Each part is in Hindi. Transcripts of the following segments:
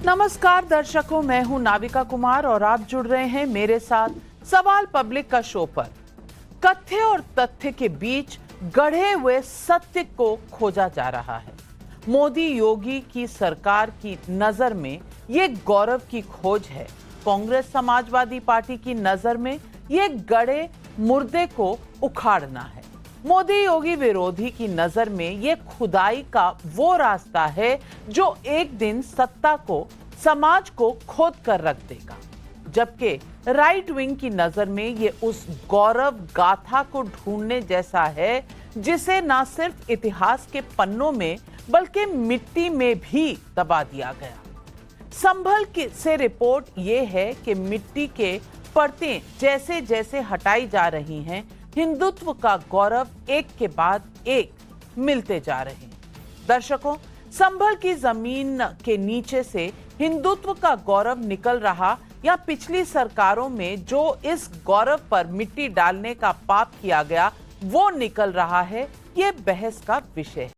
नमस्कार दर्शकों, मैं हूं नाविका कुमार और आप जुड़ रहे हैं मेरे साथ सवाल पब्लिक का शो पर। कथ्य और तथ्य के बीच गढ़े हुए सत्य को खोजा जा रहा है। मोदी योगी की सरकार की नजर में ये गौरव की खोज है। कांग्रेस समाजवादी पार्टी की नजर में ये गड़े मुर्दे को उखाड़ना है। मोदी योगी विरोधी की नजर में ये खुदाई का वो रास्ता है जो एक दिन सत्ता को, समाज को खोद कर रख देगा। जबकि राइट विंग की नजर में ये उस गौरव गाथा को ढूंढने जैसा है जिसे ना सिर्फ इतिहास के पन्नों में बल्कि मिट्टी में भी दबा दिया गया। संभल से रिपोर्ट ये है कि मिट्टी के परतें जैसे जैसे हटाई जा रही हैं, हिंदुत्व का गौरव एक के बाद एक मिलते जा रहे हैं। दर्शकों, संभल की जमीन के नीचे से हिंदुत्व का गौरव निकल रहा या पिछली सरकारों में जो इस गौरव पर मिट्टी डालने का पाप किया गया वो निकल रहा है, ये बहस का विषय है।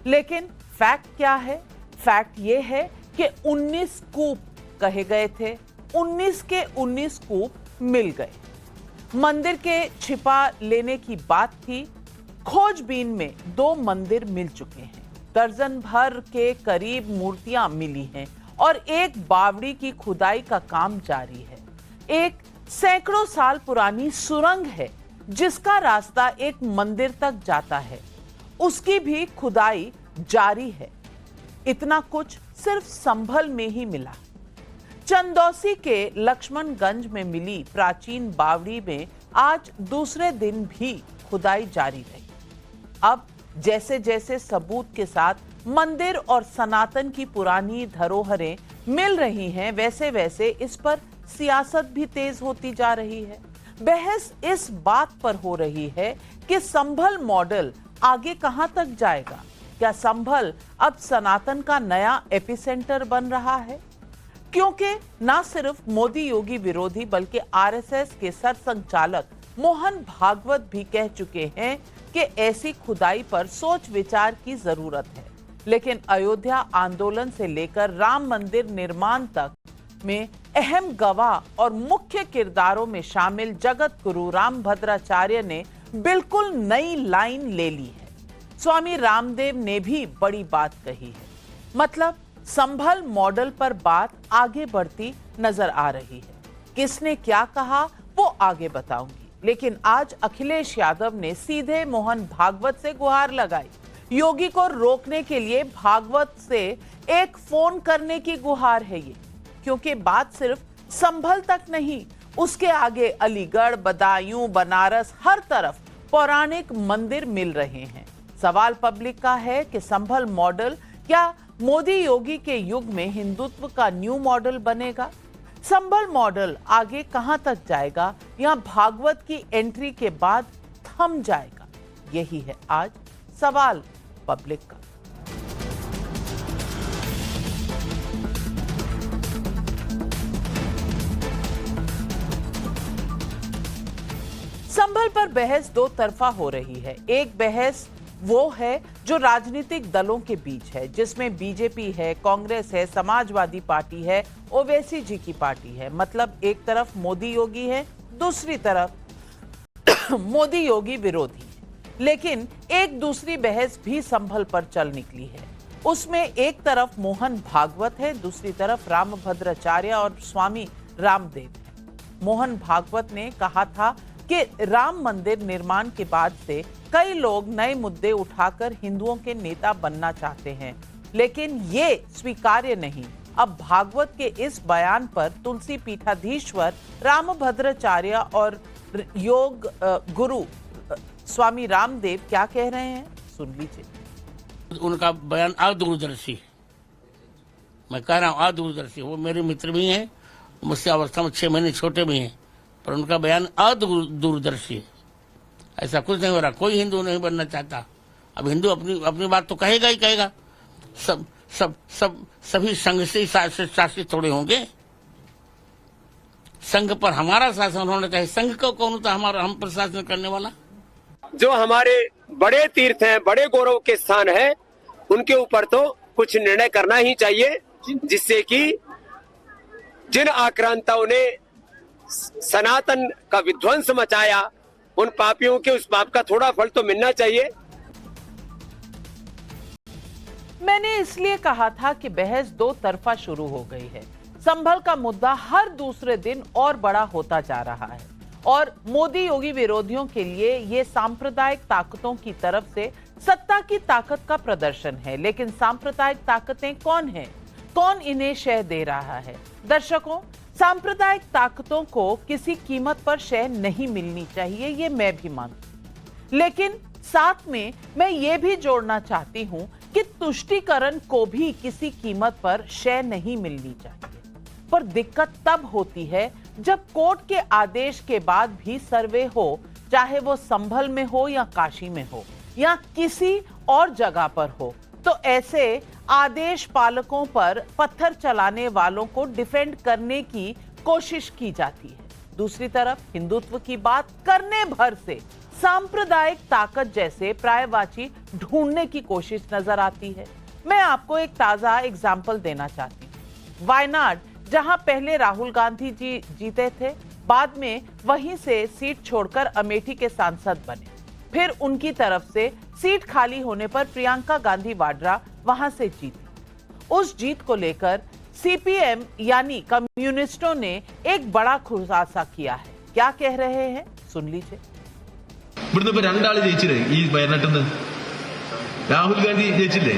लेकिन फैक्ट क्या है? फैक्ट ये है कि 19 कूप कहे गए थे, 19 के 19 कूप मिल गए। मंदिर के छिपा लेने की बात थी, खोजबीन में 2 मंदिर मिल चुके हैं, दर्जन भर के करीब मूर्तियां मिली हैं और एक बावड़ी की खुदाई का काम जारी है। एक सैकड़ों साल पुरानी सुरंग है जिसका रास्ता एक मंदिर तक जाता है, उसकी भी खुदाई जारी है। इतना कुछ सिर्फ संभल में ही मिला। चंदौसी के लक्ष्मणगंज में मिली प्राचीन बावड़ी में आज दूसरे दिन भी खुदाई जारी रही। अब जैसे जैसे सबूत के साथ मंदिर और सनातन की पुरानी धरोहरें मिल रही हैं, वैसे वैसे इस पर सियासत भी तेज होती जा रही है। बहस इस बात पर हो रही है कि संभल मॉडल आगे कहां तक जाएगा। क्या संभल अब सनातन का नया एपिसेंटर बन रहा है? क्योंकि ना सिर्फ मोदी योगी विरोधी बल्कि आरएसएस के सरसंघचालक मोहन भागवत भी कह चुके हैं कि ऐसी खुदाई पर सोच विचार की जरूरत है। लेकिन अयोध्या आंदोलन से लेकर राम मंदिर निर्माण तक में अहम गवाह और मुख्य किरदारों में शामिल जगत गुरु रामभद्राचार्य ने बिल्कुल नई लाइन ले ली है। स्वामी रामदेव ने भी बड़ी बात कही है। मतलब संभल मॉडल पर बात आगे बढ़ती नजर आ रही है। किसने क्या कहा वो आगे बताऊंगी, लेकिन आज अखिलेश यादव ने सीधे मोहन भागवत से गुहार लगाई। योगी को रोकने के लिए भागवत से एक फोन करने की गुहार है ये, क्योंकि बात सिर्फ संभल तक नहीं, उसके आगे अलीगढ़, बदायूं, बनारस, हर तरफ पौराणिक मंदिर मिल रहे हैं। सवाल पब्लिक का है कि संभल मॉडल क्या मोदी योगी के युग में हिंदुत्व का न्यू मॉडल बनेगा? संभल मॉडल आगे कहां तक जाएगा या भागवत की एंट्री के बाद थम जाएगा? यही है आज सवाल पब्लिक का। संभल पर बहस दो तरफा हो रही है। एक बहस वो है जो राजनीतिक दलों के बीच है, जिसमें बीजेपी है, कांग्रेस है, समाजवादी पार्टी है, ओवैसी जी की पार्टी है। मतलब एक तरफ मोदी योगी है, दूसरी तरफ मोदी योगी विरोधी है। लेकिन एक दूसरी बहस भी संभल पर चल निकली है। उसमें एक तरफ मोहन भागवत है, दूसरी तरफ रामभद्राचार्य और स्वामी रामदेव है। मोहन भागवत ने कहा था कि राम मंदिर निर्माण के बाद से कई लोग नए मुद्दे उठाकर हिंदुओं के नेता बनना चाहते हैं, लेकिन ये स्वीकार्य नहीं। अब भागवत के इस बयान पर तुलसी पीठाधीश्वर रामभद्राचार्य और योग गुरु स्वामी रामदेव क्या कह रहे हैं, सुन लीजिए। उनका बयान अदूरदर्शी, मैं कह रहा हूँ अदूरदर्शी। वो मेरे मित्र भी हैं, मुझसे अवस्था में 6 महीने छोटे भी हैं, पर उनका बयान अदूरदर्शी है। ऐसा कुछ नहीं हो रहा, कोई हिंदू नहीं बनना चाहता। अब हिंदू अपनी बात तो कहेगा ही कहेगा। सभी संघ से शासित थोड़े होंगे। संघ पर हमारा शासन होना चाहिए। संघ को कौन होता हमारा, हम पर शासन करने वाला? जो हमारे बड़े तीर्थ हैं, बड़े गौरव के स्थान हैं, उनके ऊपर तो कुछ निर्णय करना ही चाहिए, जिससे कि जिन आक्रांताओं ने सनातन का विध्वंस मचाया, उन पापियों के उस पाप का थोड़ा फल तो मिलना चाहिए। मैंने इसलिए कहा था कि बहस दो तरफा शुरू हो गई है। संभल का मुद्दा हर दूसरे दिन और बड़ा होता जा रहा है और मोदी योगी विरोधियों के लिए ये सांप्रदायिक ताकतों की तरफ से सत्ता की ताकत का प्रदर्शन है। लेकिन सांप्रदायिक ताकतें कौन हैं? कौन इन्हें शह दे रहा है? दर्शकों, सांप्रदायिक ताकतों को किसी कीमत पर शह नहीं मिलनी चाहिए, ये मैं भी मानती हूं। लेकिन साथ में मैं ये भी जोड़ना चाहती हूं कि तुष्टीकरण को भी किसी कीमत पर शह नहीं मिलनी चाहिए। पर दिक्कत तब होती है जब कोर्ट के आदेश के बाद भी सर्वे हो, चाहे वो संभल में हो या काशी में हो या किसी और जगह पर हो, तो ऐसे आदेश पालकों पर पत्थर चलाने वालों को डिफेंड करने की कोशिश की जाती है। दूसरी तरफ हिंदुत्व की बात करने भर से सांप्रदायिक ताकत जैसे पर्यायवाची ढूंढने की कोशिश नजर आती है। मैं आपको एक ताजा एग्जाम्पल देना चाहती हूँ। वायनाड, जहां पहले राहुल गांधी जी जीते थे, बाद में वहीं से सीट छोड़कर अमेठी के सांसद बने। फिर उनकी तरफ से सीट खाली होने पर प्रियंका गांधी वाड्रा वहां से जीती। उस जीत को लेकर सीपीएम यानी कम्युनिस्टों ने एक बड़ा खुलासा किया है। क्या कह रहे हैं, सुन लीजिए। രാഹുൽ ഗാന്ധി ജയിച്ചില്ലേ?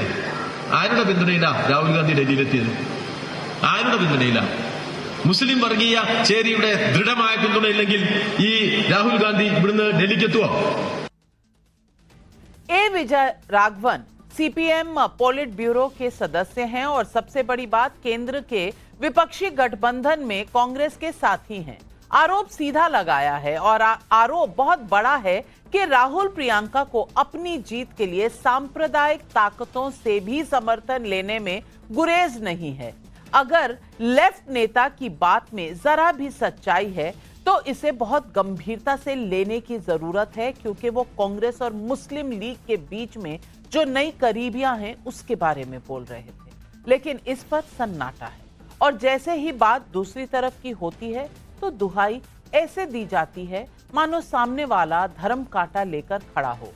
ആരുടെ പിന്തുണയില്ല രാഹുൽ ഗാന്ധി ഡൽഹിയിലെത്തിയത്? ആരുടെ പിന്തുണയില്ല? മുസ്ലിം വർഗീയ ചേരിയുടെ ദൃഢമായ പിന്തുണയില്ലെങ്കിൽ ഈ രാഹുൽ ഗാന്ധി ഇവിടുന്ന് ഡൽഹിക്ക് എത്തുവോ? ए विजय राघवन सीपीएम पोलिट ब्यूरो के सदस्य हैं और सबसे बड़ी बात, केंद्र के विपक्षी गठबंधन में कांग्रेस के साथी हैं। आरोप सीधा लगाया है और आरोप बहुत बड़ा है कि राहुल प्रियंका को अपनी जीत के लिए सांप्रदायिक ताकतों से भी समर्थन लेने में गुरेज नहीं है। अगर लेफ्ट नेता की बात में जरा भी सच्चाई है तो इसे बहुत गंभीरता से लेने की जरूरत है, क्योंकि वो कांग्रेस और मुस्लिम लीग के बीच में जो नई करीबियां हैं उसके बारे में बोल रहे थे। लेकिन इस पर सन्नाटा है और जैसे ही बात दूसरी तरफ की होती है तो दुहाई ऐसे दी जाती है मानो सामने वाला धर्म कांटा लेकर खड़ा हो।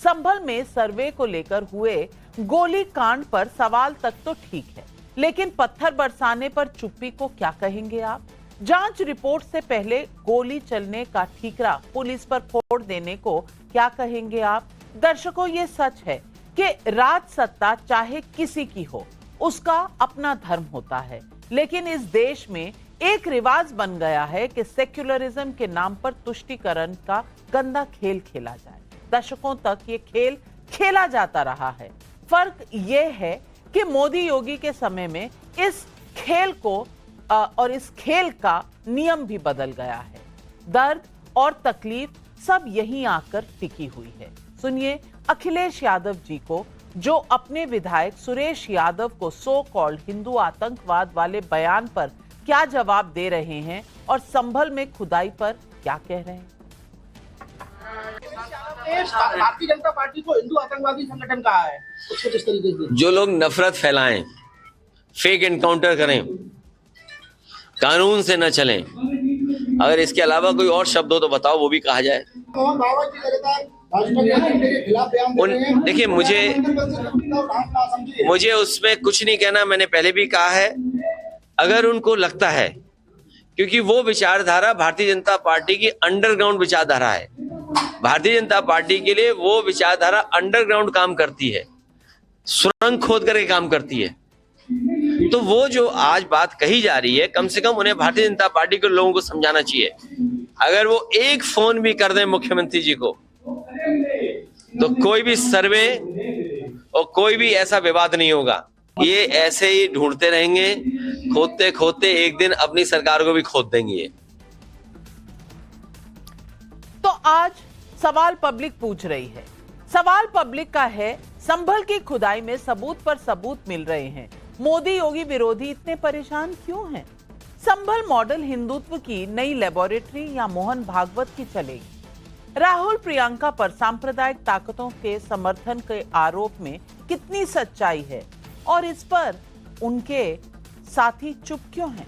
संभल में सर्वे को लेकर हुए गोली कांड पर सवाल तक तो ठीक है, लेकिन पत्थर बरसाने पर चुप्पी को क्या कहेंगे आप? जांच रिपोर्ट से पहले गोली चलने का ठीकरा पुलिस पर फोड़ देने को क्या कहेंगे आप? दर्शकों, ये सच है कि राज सत्ता चाहे किसी की हो, उसका अपना धर्म होता है। लेकिन इस देश में एक रिवाज बन गया है कि सेक्युलरिज्म के नाम पर तुष्टीकरण का गंदा खेल खेला जाए। दशकों तक ये खेल खेला जाता रहा है। फर्क ये है कि मोदी योगी के समय में इस खेल को और इस खेल का नियम भी बदल गया है। दर्द और तकलीफ सब यहीं आकर टिकी हुई है। सुनिए अखिलेश यादव जी को, जो अपने विधायक सुरेश यादव को सो कॉल्ड हिंदू आतंकवाद वाले बयान पर क्या जवाब दे रहे हैं और संभल में खुदाई पर क्या कह रहे हैं। भारतीय जनता पार्टी को हिंदू आतंकवादी संगठन कहा है, उसको किस तरीके से? जो लोग नफरत फैलाएं, फेक एनकाउंटर करें, कानून से न चलें, अगर इसके अलावा कोई और शब्द हो तो बताओ, वो भी कहा जाए। देखिए, मुझे उसमें कुछ नहीं कहना। मैंने पहले भी कहा है, अगर उनको लगता है, क्योंकि वो विचारधारा भारतीय जनता पार्टी की अंडरग्राउंड विचारधारा है। भारतीय जनता पार्टी के लिए वो विचारधारा अंडरग्राउंड काम करती है, सुरंग खोद करके काम करती है। तो वो जो आज बात कही जा रही है, कम से कम उन्हें भारतीय जनता पार्टी के लोगों को समझाना चाहिए। अगर वो एक फोन भी कर दें मुख्यमंत्री जी को, तो कोई भी सर्वे और कोई भी ऐसा विवाद नहीं होगा। ये ऐसे ही ढूंढते रहेंगे, खोदते खोदते एक दिन अपनी सरकार को भी खोद देंगे। तो आज सवाल पब्लिक पूछ रही है। सवाल पब्लिक का है, संभल की खुदाई में सबूत पर सबूत मिल रहे हैं, मोदी योगी विरोधी इतने परेशान क्यों हैं? संभल मॉडल हिंदुत्व की नई लेबोरेटरी या मोहन भागवत की चलेगी? राहुल प्रियंका पर सांप्रदायिक ताकतों के समर्थन के आरोप में कितनी सच्चाई है और इस पर उनके साथी चुप क्यों हैं?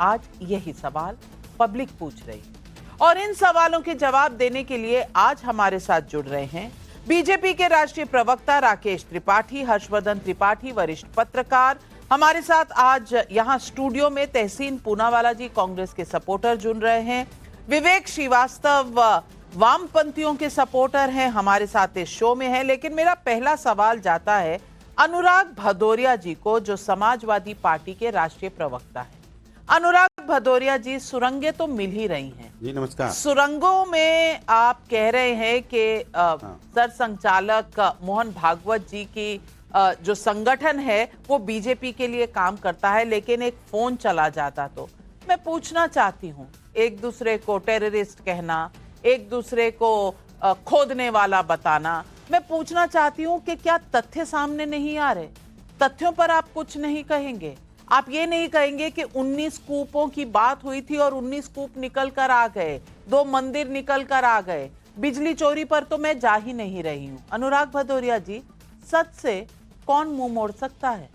आज यही सवाल पब्लिक पूछ रही है और इन सवालों के जवाब देने के लिए आज हमारे साथ जुड़ रहे हैं बीजेपी के राष्ट्रीय प्रवक्ता राकेश त्रिपाठी, हर्षवर्धन त्रिपाठी, वरिष्ठ पत्रकार। हमारे साथ आज यहां स्टूडियो में तहसीन पूनावाला जी कांग्रेस के सपोर्टर जुड़ रहे हैं, विवेक श्रीवास्तव वामपंथियों के सपोर्टर हैं, हमारे साथ इस शो में है। लेकिन मेरा पहला सवाल जाता है अनुराग भदौरिया जी को, जो समाजवादी पार्टी के राष्ट्रीय प्रवक्ता है। अनुराग भदौरिया जी, सुरंगें तो मिल ही रही हैं। जी नमस्कार। सुरंगों में आप कह रहे हैं कि सर संचालक मोहन भागवत जी की जो संगठन है वो बीजेपी के लिए काम करता है, लेकिन एक फोन चला जाता तो मैं पूछना चाहती हूँ, एक दूसरे को टेररिस्ट कहना, एक दूसरे को खोदने वाला बताना, मैं पूछना चाहती हूँ कि क्या तथ्य सामने नहीं आ रहे? तथ्यों पर आप कुछ नहीं कहेंगे? आप ये नहीं कहेंगे कि 19 कूपों की बात हुई थी और 19 कूप निकल कर आ गए, 2 मंदिर निकल कर आ गए, बिजली चोरी पर तो मैं जा ही नहीं रही हूं। अनुराग भदौरिया जी, सच से कौन मुंह मोड़ सकता है?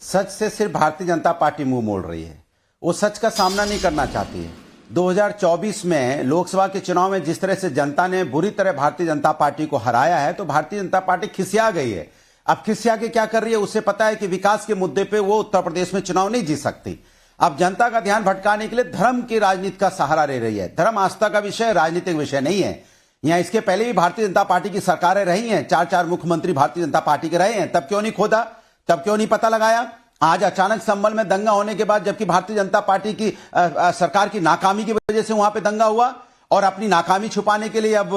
सच से सिर्फ भारतीय जनता पार्टी मुंह मोड़ रही है, वो सच का सामना नहीं करना चाहती है। 2024 में लोकसभा के चुनाव में जिस तरह से जनता ने बुरी तरह भारतीय जनता पार्टी को हराया है, तो भारतीय जनता पार्टी खिसिया गई है। अब खिसिया के क्या कर रही है? उसे पता है कि विकास के मुद्दे पे वो उत्तर प्रदेश में चुनाव नहीं जीत सकती। अब जनता का ध्यान भटकाने के लिए धर्म की राजनीति का सहारा ले रही है। धर्म आस्था का विषय, राजनीतिक विषय नहीं है। यहाँ इसके पहले भी भारतीय जनता पार्टी की सरकारें रही हैं, 4 मुख्यमंत्री भारतीय जनता पार्टी के रहे हैं, तब क्यों नहीं खोदा? तब क्यों नहीं पता लगाया? आज अचानक संभल में दंगा होने के बाद, जबकि भारतीय जनता पार्टी की सरकार की नाकामी की वजह से वहां पे दंगा हुआ, और अपनी नाकामी छुपाने के लिए अब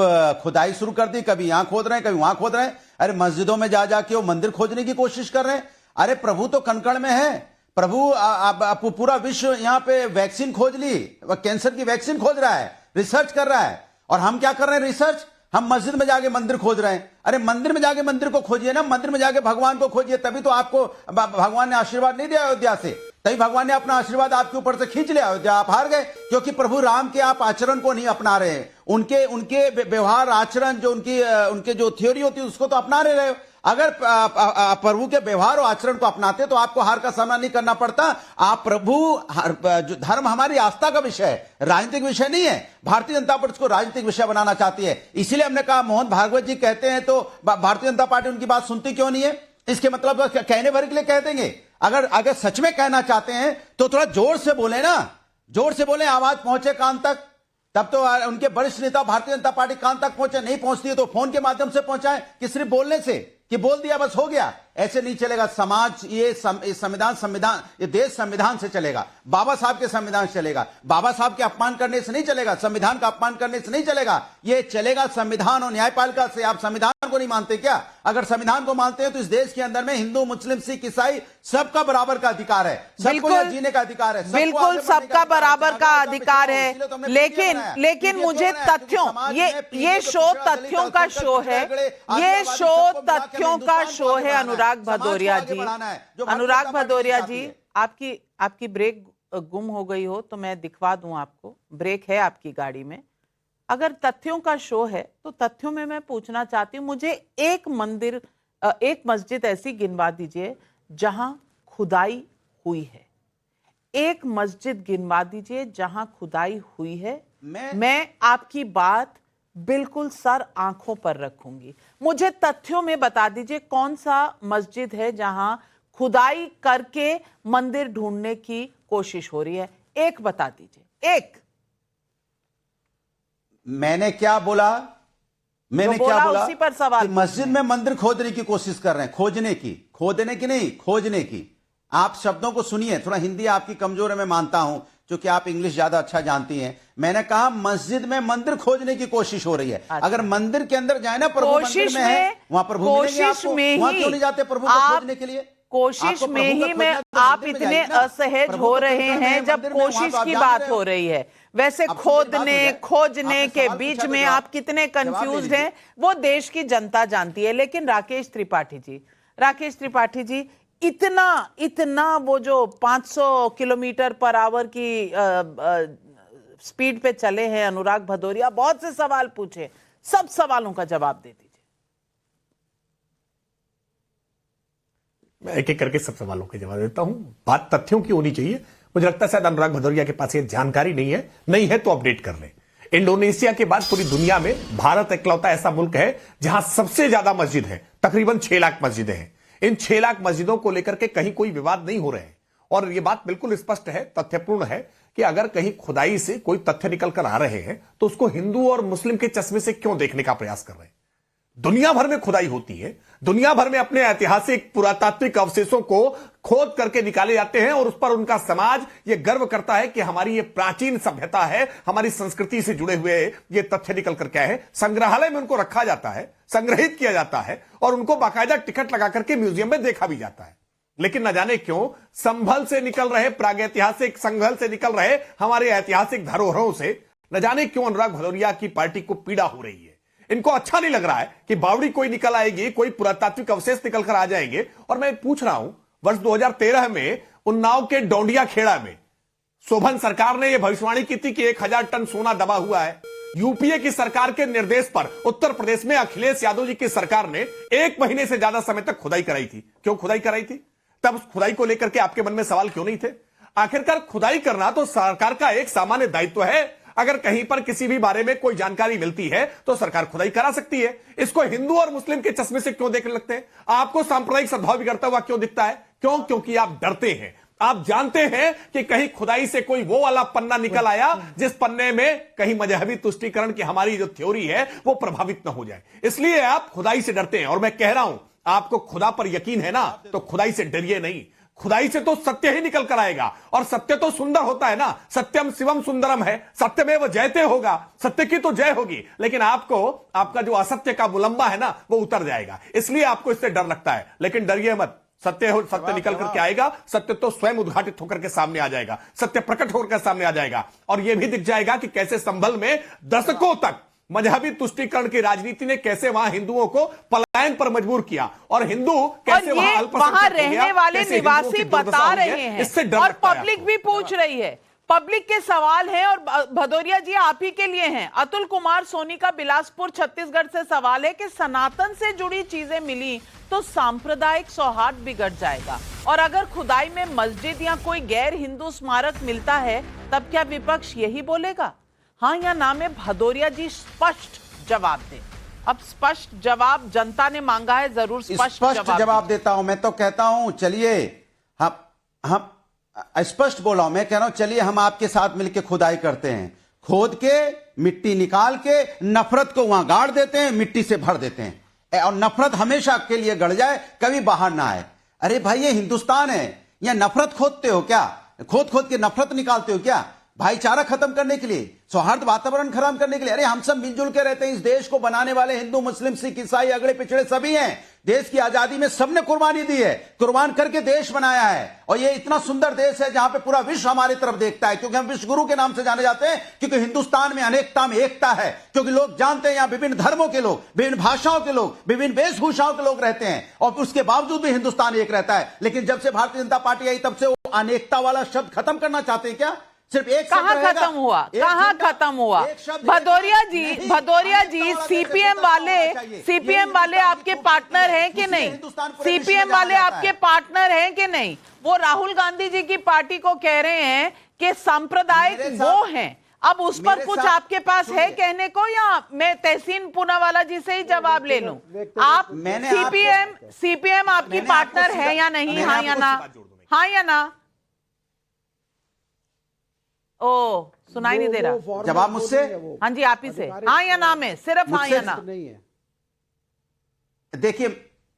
खुदाई शुरू कर दी। कभी यहां खोद रहे हैं, कभी वहां खोद रहे हैं। अरे मस्जिदों में जा जाके वो मंदिर खोदने की कोशिश कर रहे हैं। अरे प्रभु तो कण-कण में है। प्रभु पूरा विश्व यहाँ पे वैक्सीन खोज ली, कैंसर की वैक्सीन खोज रहा है, रिसर्च कर रहा है। और हम क्या कर रहे हैं? रिसर्च। हम मस्जिद में जाके मंदिर खोज रहे हैं। अरे मंदिर में जाके मंदिर को खोजिए ना, मंदिर में जाके भगवान को खोजिए, तभी तो आपको भगवान ने आशीर्वाद नहीं दिया अयोध्या से, तभी भगवान ने अपना आशीर्वाद आपके ऊपर से खींच लिया। अयोध्या आप हार गए, क्योंकि प्रभु राम के आप आचरण को नहीं अपना रहे हैं। उनके व्यवहार आचरण, जो उनके जो थ्योरी होती है, उसको तो अपना रहे हो। अगर प्रभु के व्यवहार और आचरण को अपनाते तो आपको हार का सामना नहीं करना पड़ता। आप प्रभु, जो धर्म हमारी आस्था का विषय है, राजनीतिक विषय नहीं है। भारतीय जनता पार्टी इसको राजनीतिक विषय बनाना चाहती है। इसीलिए हमने कहा मोहन भागवत जी कहते हैं तो भारतीय जनता पार्टी उनकी बात सुनती क्यों नहीं है? इसके मतलब कहने भर के लिए कह देंगे। अगर सच में कहना चाहते हैं तो थोड़ा जोर से बोले ना, जोर से बोले, आवाज पहुंचे कान तक। तब तो उनके वरिष्ठ नेता भारतीय जनता पार्टी कान तक पहुंचे, नहीं पहुंचती है तो फोन के माध्यम से पहुंचाएं, कि सिर्फ बोलने से कि बोल दिया बस हो गया, ऐसे नहीं चलेगा। समाज, ये संविधान, ये देश संविधान से चलेगा, बाबा साहब के संविधान से चलेगा। बाबा साहब के अपमान करने से नहीं चलेगा, संविधान का अपमान करने से नहीं चलेगा। ये चलेगा संविधान और न्यायपालिका से। आप संविधान को नहीं मानते क्या? अगर संविधान को मानते हैं तो इस देश के अंदर में हिंदू, मुस्लिम, सिख, ईसाई सबका बराबर का अधिकार है, सबको जीने का अधिकार है, बिल्कुल सबका बराबर का अधिकार है। लेकिन मुझे तथ्यों, ये शो तथ्यों का शो है, ये शो तथ्यों का शो है। अनुराग भदौरिया जी, अनुराग भदौरिया जी, आपकी ब्रेक गुम हो गई हो तो मैं दिखवा दूं आपको, ब्रेक है आपकी गाड़ी में। अगर तथ्यों का शो है तो तथ्यों में मैं पूछना चाहती हूं, मुझे एक मस्जिद ऐसी गिनवा दीजिए जहां खुदाई हुई है। एक मस्जिद गिनवा दीजिए जहां खुदाई हुई है। मैं आपकी बात बिल्कुल सर आंखों पर रखूंगी। मुझे तथ्यों में बता दीजिए कौन सा मस्जिद है जहां खुदाई करके मंदिर ढूंढने की कोशिश हो रही है। एक बता दीजिए, एक। मैंने क्या बोला? मैंने क्या बोला? उसी पर सवाल। मस्जिद में मंदिर खोदने की कोशिश कर रहे हैं, खोजने की, खोदने की नहीं, खोजने की। आप शब्दों को सुनिए, थोड़ा हिंदी आपकी कमजोर है, मैं मानता हूं, क्योंकि आप इंग्लिश ज्यादा अच्छा जानती हैं। मैंने कहा मस्जिद में मंदिर खोजने की कोशिश हो रही है। अच्छा। अगर मंदिर के अंदर जाए ना, प्रभु मंदिर में है, वहां प्रभु मिलेंगे आपको। वहां क्यों नहीं जाते प्रभु को खोजने के लिए? कोशिश में ही में आप इतने असहज हो रहे हैं जब कोशिश की बात हो रही है। वैसे खोदने, खोजने के बीच में आप कितने कंफ्यूज्ड हैं वो देश की जनता जानती है। लेकिन राकेश त्रिपाठी जी, इतना वो जो 500 किलोमीटर पर आवर की स्पीड पे चले हैं अनुराग भदौरिया, बहुत से सवाल पूछे, सब सवालों का जवाब दे दीजिए। मैं एक एक करके सब सवालों के जवाब देता हूं। बात तथ्यों की होनी चाहिए। मुझे लगता है शायद अनुराग भदौरिया के पास ये जानकारी नहीं है तो अपडेट कर लें। इंडोनेशिया के बाद पूरी दुनिया में भारत इकलौता ऐसा मुल्क है जहां सबसे ज्यादा मस्जिद है, तकरीबन 6 लाख मस्जिदें हैं। इन 6 लाख मस्जिदों को लेकर के कहीं कोई विवाद नहीं हो रहे हैं और यह बात बिल्कुल स्पष्ट है, तथ्यपूर्ण है कि अगर कहीं खुदाई से कोई तथ्य निकल कर आ रहे हैं तो उसको हिंदू और मुस्लिम के चश्मे से क्यों देखने का प्रयास कर रहे हैं। दुनिया भर में खुदाई होती है, दुनिया भर में अपने ऐतिहासिक पुरातात्विक अवशेषों को खोद करके निकाले जाते हैं और उस पर उनका समाज यह गर्व करता है कि हमारी ये प्राचीन सभ्यता है, हमारी संस्कृति से जुड़े हुए ये तथ्य निकल कर क्या है। संग्रहालय में उनको रखा जाता है, संग्रहित किया जाता है और उनको बाकायदा टिकट लगा करके म्यूजियम में देखा भी जाता है। लेकिन न जाने क्यों संभल से निकल रहे, प्रागैतिहासिक संघल से निकल रहे हमारे ऐतिहासिक धरोहरों से न जाने क्यों अनुराग भदौरिया की पार्टी को पीड़ा हो रही है। इनको अच्छा नहीं लग रहा है कि बावड़ी कोई निकल आएगी, कोई पुरातात्विक अवशेष निकल कर आ जाएंगे। और मैं पूछ रहा हूं, वर्ष 2013 में उन्नाव के डोंडिया खेड़ा में शोभन सरकार ने यह भविष्यवाणी की थी कि 1000 टन सोना दबा हुआ है। यूपीए की सरकार के निर्देश पर उत्तर प्रदेश में अखिलेश यादव जी की सरकार ने 1 महीने से ज्यादा समय तक खुदाई कराई थी। क्यों खुदाई कराई थी? तब उस खुदाई को लेकर के आपके मन में सवाल क्यों नहीं थे? आखिरकार खुदाई करना तो सरकार का एक सामान्य दायित्व है। अगर कहीं पर किसी भी बारे में कोई जानकारी मिलती है तो सरकार खुदाई करा सकती है। इसको हिंदू और मुस्लिम के चश्मे से क्यों देखने लगते हैं? आपको सांप्रदायिक सद्भाव बिगड़ता हुआ क्यों दिखता है? क्यों? क्योंकि आप डरते हैं। आप जानते हैं कि कहीं खुदाई से कोई वो वाला पन्ना निकल आया जिस पन्ने में कहीं मजहबी तुष्टीकरण की हमारी जो थ्योरी है वो प्रभावित न हो जाए, इसलिए आप खुदाई से डरते हैं। और मैं कह रहा हूं, आपको खुदा पर यकीन है ना, तो खुदाई से डरिए नहीं। खुदाई से तो सत्य ही निकल कर आएगा और सत्य तो सुंदर होता है ना। सत्यम शिवम सुंदरम है, सत्यमेव जयते होगा, सत्य की तो जय होगी। लेकिन आपको आपका जो असत्य का मुलंबा है ना वो उतर जाएगा, इसलिए आपको इससे डर लगता है। लेकिन डरिए मत, सत्य निकल करके आएगा। सत्य तो स्वयं उद्घाटित होकर के सामने आ जाएगा, सत्य प्रकट होकर सामने आ जाएगा। और यह भी दिख जाएगा कि कैसे संभल में दशकों तक मजहबी तुष्टीकरण की राजनीति ने कैसे वहां हिंदुओं को पलायन पर मजबूर किया और हिंदू कैसे वहां रहने वाले निवासी बता रहे हैं और पब्लिक भी पूछ रही है। पब्लिक के सवाल हैं और भदौरिया जी आप ही के लिए हैं। अतुल कुमार सोनी का बिलासपुर छत्तीसगढ़ से सवाल है कि सनातन से जुड़ी चीजें मिली तो सांप्रदायिक सौहार्द बिगड़ जाएगा और अगर खुदाई में मस्जिद या कोई गैर हिंदू स्मारक मिलता है तब क्या विपक्ष यही बोलेगा? हाँ या ना में भदौरिया जी स्पष्ट जवाब दें। अब स्पष्ट जवाब जनता ने मांगा है, जरूर स्पष्ट जवाब देता हूं। मैं तो कहता हूं चलिए हम स्पष्ट बोला हूं, मैं कह रहा हूं चलिए हम आपके साथ मिलकर खुदाई करते हैं, खोद के मिट्टी निकाल के नफरत को वहां गाड़ देते हैं, मिट्टी से भर देते हैं और नफरत हमेशा के लिए गड़ जाए, कभी बाहर ना आए। अरे भाई ये हिंदुस्तान है, या नफरत खोदते हो क्या? खोद के नफरत निकालते हो क्या? भाईचारा खत्म करने के लिए, सौहार्द वातावरण खराब करने के लिए? अरे हम सब मिलजुल के रहते हैं। इस देश को बनाने वाले हिंदू मुस्लिम सिख ईसाई अगड़े पिछड़े सभी हैं। देश की आजादी में सबने कुर्बानी दी है, कुर्बान करके देश बनाया है और ये इतना सुंदर देश है जहां पे पूरा विश्व हमारी तरफ देखता है, क्योंकि हम विश्व गुरु के नाम से जाने जाते हैं। क्योंकि हिंदुस्तान में अनेकता में एकता है, क्योंकि लोग जानते हैं यहां विभिन्न धर्मों के लोग, विभिन्न भाषाओं के लोग, विभिन्न वेशभूषाओं के लोग रहते हैं और उसके बावजूद भी हिंदुस्तान एक रहता है। लेकिन जब से भारतीय जनता पार्टी आई तब से वो अनेकता वाला शब्द खत्म करना चाहते हैं क्या? सिर्फ एक कहां खत्म हुआ? कहां खत्म हुआ? भदौरिया जी सीपीएम वाले आपके पार्टनर हैं कि नहीं? सीपीएम वाले आपके पार्टनर हैं कि नहीं? वो राहुल गांधी जी की पार्टी को कह रहे हैं कि सांप्रदायिक वो हैं। अब उस पर कुछ आपके पास है कहने को, या मैं तहसीन पूनावाला जी से ही जवाब ले लूं? आप सीपीएम आपकी पार्टनर है या नहीं? हाँ या ना? हाँ या ना? ओ सुनाई नहीं दे रहा जवाब मुझसे। हाँ जी आप ही से, हाँ या ना में, सिर्फ हाँ या ना।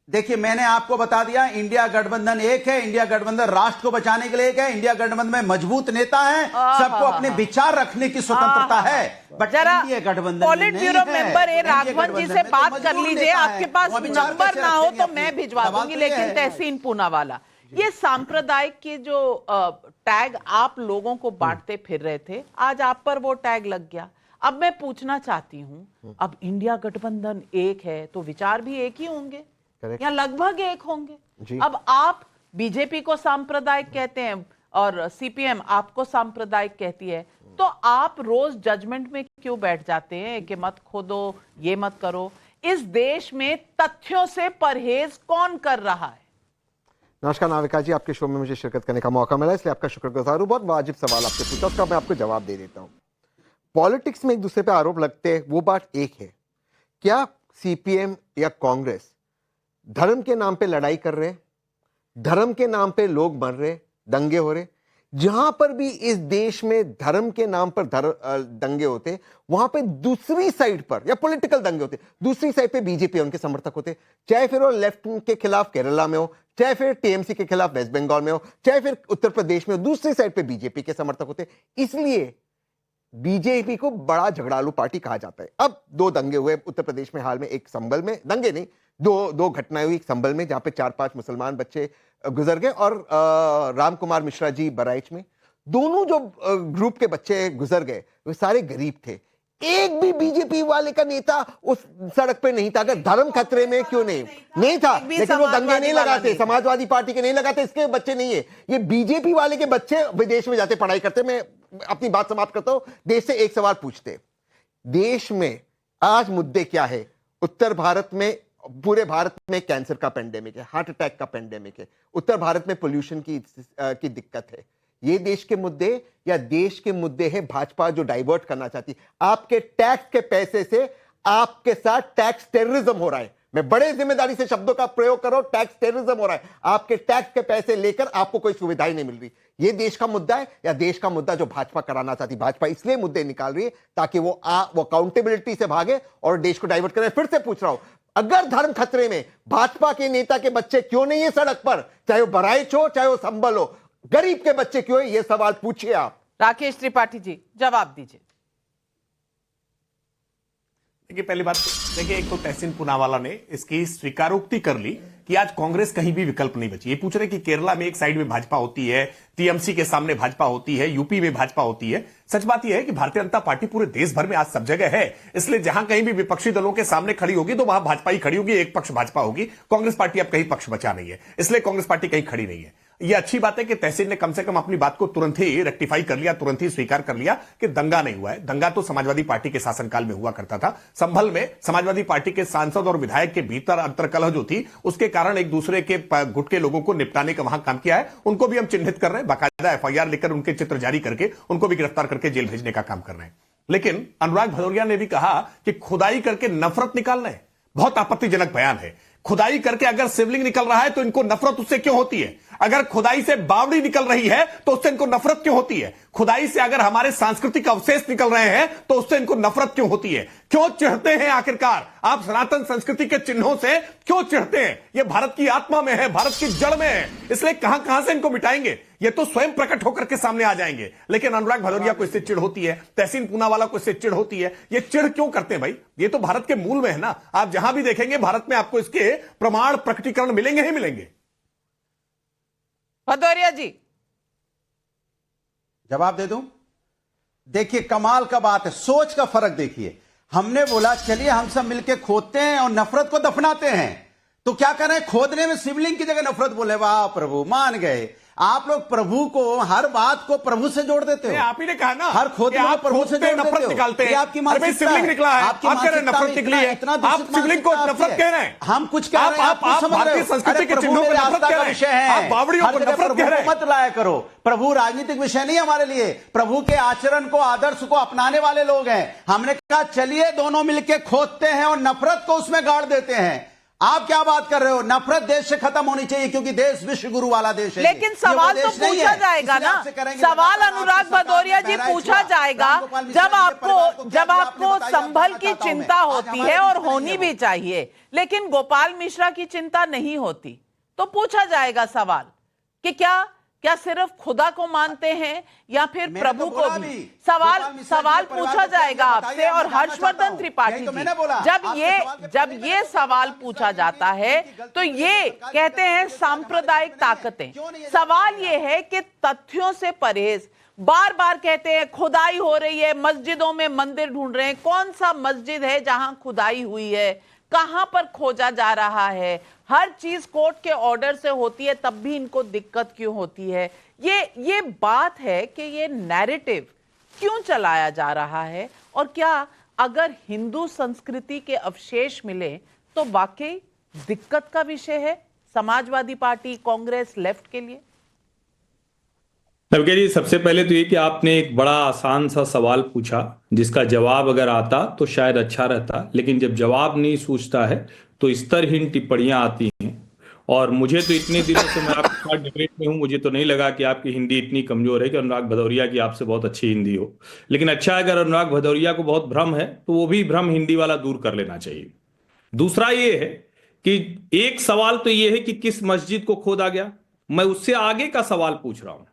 देखिए मैंने आपको बता दिया, इंडिया गठबंधन एक है, इंडिया गठबंधन राष्ट्र को बचाने के लिए एक है, इंडिया गठबंधन में मजबूत नेता है, सबको अपने विचार रखने की स्वतंत्रता है। बट इंडिया गठबंधन पॉलिट ब्यूरो मेंबर ए राघवन जी से बात कर लीजिए, आपके पास नंबर ना हो तो मैं भिजवा दूंगी। लेकिन तहसीन पूनावाला, ये सांप्रदायिक के जो टैग आप लोगों को बांटते फिर रहे थे, आज आप पर वो टैग लग गया। अब मैं पूछना चाहती हूं, अब इंडिया गठबंधन एक है तो विचार भी एक ही होंगे या लगभग एक होंगे। अब आप बीजेपी को सांप्रदायिक कहते हैं और सीपीएम आपको सांप्रदायिक कहती है, तो आप रोज जजमेंट में क्यों बैठ जाते हैं कि मत खोदो, ये मत करो? इस देश में तथ्यों से परहेज कौन कर रहा है? नमस्कार नाविका जी, आपके शो में मुझे शिरकत करने का मौका मिला, इसलिए आपका शुक्रगुजार हूँ। बहुत वाजिब सवाल आपसे पूछा, उसका मैं आपको जवाब दे देता हूँ। पॉलिटिक्स में एक दूसरे पे आरोप लगते हैं, वो बात एक है। क्या सीपीएम या कांग्रेस धर्म के नाम पे लड़ाई कर रहे हैं, धर्म के नाम पे लोग मर रहे, दंगे हो रहे? जहां पर भी इस देश में धर्म के नाम पर दंगे होते, वहां पे दूसरी साइड पर या पॉलिटिकल दंगे होते, दूसरी साइड पे बीजेपी उनके समर्थक होते, चाहे फिर वो लेफ्ट के खिलाफ केरला में हो, चाहे फिर टीएमसी के खिलाफ वेस्ट बंगाल में हो, चाहे फिर उत्तर प्रदेश में हो, दूसरी साइड पे बीजेपी के समर्थक होते। इसलिए बीजेपी को बड़ा झगड़ालू पार्टी कहा जाता है। अब दो दंगे हुए उत्तर प्रदेश में हाल में, एक संभल में, दंगे नहीं, दो घटनाएं हुई संभल में जहां पे 4-5 मुसलमान बच्चे गुजर गए, और राम कुमार मिश्रा जी बहराइच में। दोनों जो ग्रुप के बच्चे गुजर गए वे सारे गरीब थे। एक भी बीजेपी वाले का नेता उस सड़क पे नहीं था। अगर धर्म खतरे में क्यों नहीं था, लेकिन वो दंगे नहीं लगाते, समाजवादी पार्टी के नहीं लगाते, इसके बच्चे नहीं है। ये बीजेपी वाले के बच्चे विदेश में जाते पढ़ाई करते। मैं अपनी बात समाप्त करता हूं। देश से एक सवाल पूछते, देश में आज मुद्दे क्या है? उत्तर भारत में, पूरे भारत में कैंसर का पेंडेमिक है, हार्ट अटैक का पेंडेमिक है, उत्तर भारत में पोल्यूशन की दिक्कत है। ये देश के मुद्दे या देश के मुद्दे है भाजपा जो डाइवर्ट करना चाहती? आपके टैक्स के पैसे से आपके साथ टैक्स टेररिज्म हो रहा है। मैं बड़े जिम्मेदारी से शब्दों का प्रयोग कर रहा हूं, टैक्स टेररिज्म हो रहा है। आपके टैक्स के पैसे लेकर आपको कोई सुविधाएं नहीं मिल रही। ये देश का मुद्दा है या देश का मुद्दा जो भाजपा कराना चाहती? भाजपा इसलिए मुद्दे निकाल रही है ताकि वो अकाउंटेबिलिटी से भागे और देश को डाइवर्ट करे। फिर से पूछ रहा हूं, अगर धर्म खतरे में, भाजपा के नेता के बच्चे क्यों नहीं है सड़क पर? चाहे वो बहराइच हो, चाहे वो संभल हो, गरीब के बच्चे क्यों है? ये सवाल पूछिए आप। राकेश त्रिपाठी जी, जवाब दीजिए। देखिए, पहली बात देखिए, एक तो तहसीन पूनावाला ने इसकी स्वीकारोक्ति कर ली कि आज कांग्रेस कहीं भी विकल्प नहीं बची। ये पूछ रहे कि केरला में एक साइड में भाजपा होती है, टीएमसी के सामने भाजपा होती है, यूपी में भाजपा होती है। सच बात यह है कि भारतीय जनता पार्टी पूरे देश भर में आज सब जगह है। इसलिए जहां कहीं भी विपक्षी दलों के सामने खड़ी होगी तो वहां भाजपा ही खड़ी होगी, एक पक्ष भाजपा होगी। कांग्रेस पार्टी अब कहीं पक्ष बचा नहीं है, इसलिए कांग्रेस पार्टी कहीं खड़ी नहीं है। यह अच्छी बात है कि तहसीन ने कम से कम अपनी बात को तुरंत ही रेक्टिफाई कर लिया, तुरंत ही स्वीकार कर लिया कि दंगा नहीं हुआ है। दंगा तो समाजवादी पार्टी के शासनकाल में हुआ करता था। संभल में समाजवादी पार्टी के सांसद और विधायक के भीतर अंतर्कलह जो थी, उसके कारण एक दूसरे के गुट के लोगों को निपटाने का वहां काम किया है। उनको भी हम चिन्हित कर रहे हैं, बाकायदा एफआईआर लेकर उनके चित्र जारी करके उनको भी गिरफ्तार करके जेल भेजने का काम कर रहे हैं। लेकिन अनुराग भदौरिया ने भी कहा कि खुदाई करके नफरत निकालना है। बहुत आपत्तिजनक बयान है। खुदाई करके अगर शिवलिंग निकल रहा है तो इनको नफरत उससे क्यों होती है? अगर खुदाई से बावड़ी निकल रही है तो उससे इनको नफरत क्यों होती है? खुदाई से अगर हमारे सांस्कृतिक अवशेष निकल रहे हैं तो उससे इनको नफरत क्यों होती है? क्यों चिढ़ते हैं आखिरकार? आप सनातन संस्कृति के चिन्हों से क्यों चिढ़ते हैं? यह भारत की आत्मा में है, भारत की जड़ में है। इसलिए कहां कहां से इनको मिटाएंगे? ये तो स्वयं प्रकट होकर के सामने आ जाएंगे। लेकिन अनुराग भदौरिया को इससे चिढ़ होती है, तहसीन पूनावाला को इससे चिढ़ होती है। ये चिढ़ क्यों करते हैं भाई? ये तो भारत के मूल में है ना। आप जहां भी देखेंगे भारत में आपको इसके प्रमाण, प्रकटीकरण मिलेंगे ही मिलेंगे। भदौरिया जी, जवाब दे दूं? देखिए, कमाल का बात है, सोच का फर्क देखिए। हमने बोला चलिए हम सब मिलके खोदते हैं और नफरत को दफनाते हैं, तो क्या कर रहे हैं? खोदने में शिवलिंग की जगह नफरत बोले। वाह प्रभु, मान गए। आप लोग प्रभु को, हर बात को प्रभु से जोड़ देते हो। आप ही ने कहा ना, हर खोदने में प्रभु से जोड़ नफरत निकालते हैं। आपकी मानसिकता शिवलिंग निकला है, आपकी आप कह रहे हैं नफरत निकली है। आप शिवलिंग को नफरत कह रहे हैं। हम कुछ कह रहे हैं, आप भारतीय संस्कृति के चिन्हों को नफरत कह रहे हैं। आप बावड़ियों को नफरत कह रहे हैं। मत लाया करो। प्रभु राजनीतिक विषय नहीं हमारे लिए। प्रभु के आचरण को, आदर्श को अपनाने वाले लोग हैं। हमने कहा चलिए दोनों मिलकर खोदते हैं और नफरत को उसमें गाड़ देते हैं। आप क्या बात कर रहे हो? नफरत देश से खत्म होनी चाहिए, क्योंकि देश विश्व गुरु वाला देश है। लेकिन सवाल तो पूछा जाएगा ना। सवाल अनुराग भदौरिया जी पूछा जाएगा। जब आपको संभल की चिंता होती है और होनी भी चाहिए, लेकिन गोपाल मिश्रा की चिंता नहीं होती, तो पूछा जाएगा सवाल कि क्या सिर्फ खुदा को मानते हैं या फिर प्रभु को भी? सवाल पूछा जाएगा आपसे। और हर्षवर्धन त्रिपाठी जी, जब ये सवाल पूछा जाता है तो ये कहते हैं सांप्रदायिक ताकतें। सवाल ये है कि तथ्यों से परहेज। बार बार कहते हैं खुदाई हो रही है, मस्जिदों में मंदिर ढूंढ रहे हैं। कौन सा मस्जिद है जहां खुदाई हुई है? कहां पर खोजा जा रहा है? हर चीज कोर्ट के ऑर्डर से होती है, तब भी इनको दिक्कत क्यों होती है? ये बात है कि ये नैरेटिव क्यों चलाया जा रहा है? और क्या अगर हिंदू संस्कृति के अवशेष मिले तो वाकई दिक्कत का विषय है? समाजवादी पार्टी, कांग्रेस, लेफ्ट के लिए? नवके जी, सबसे पहले तो ये कि आपने एक बड़ा आसान सा सवाल पूछा जिसका जवाब अगर आता तो शायद अच्छा रहता, लेकिन जब जवाब नहीं सूझता है तो स्तरहीन टिप्पणियां आती हैं। और मुझे तो इतने दिनों से मैं आपके साथ डिबेट में हूं, मुझे तो नहीं लगा कि आपकी हिंदी इतनी कमजोर है कि अनुराग भदौरिया की आपसे बहुत अच्छी हिंदी हो। लेकिन अच्छा, अगर अनुराग भदौरिया को बहुत भ्रम है तो वो भी भ्रम हिंदी वाला दूर कर लेना चाहिए। दूसरा ये है कि एक सवाल तो ये है कि किस मस्जिद को खोदा गया, मैं उससे आगे का सवाल पूछ रहा हूं।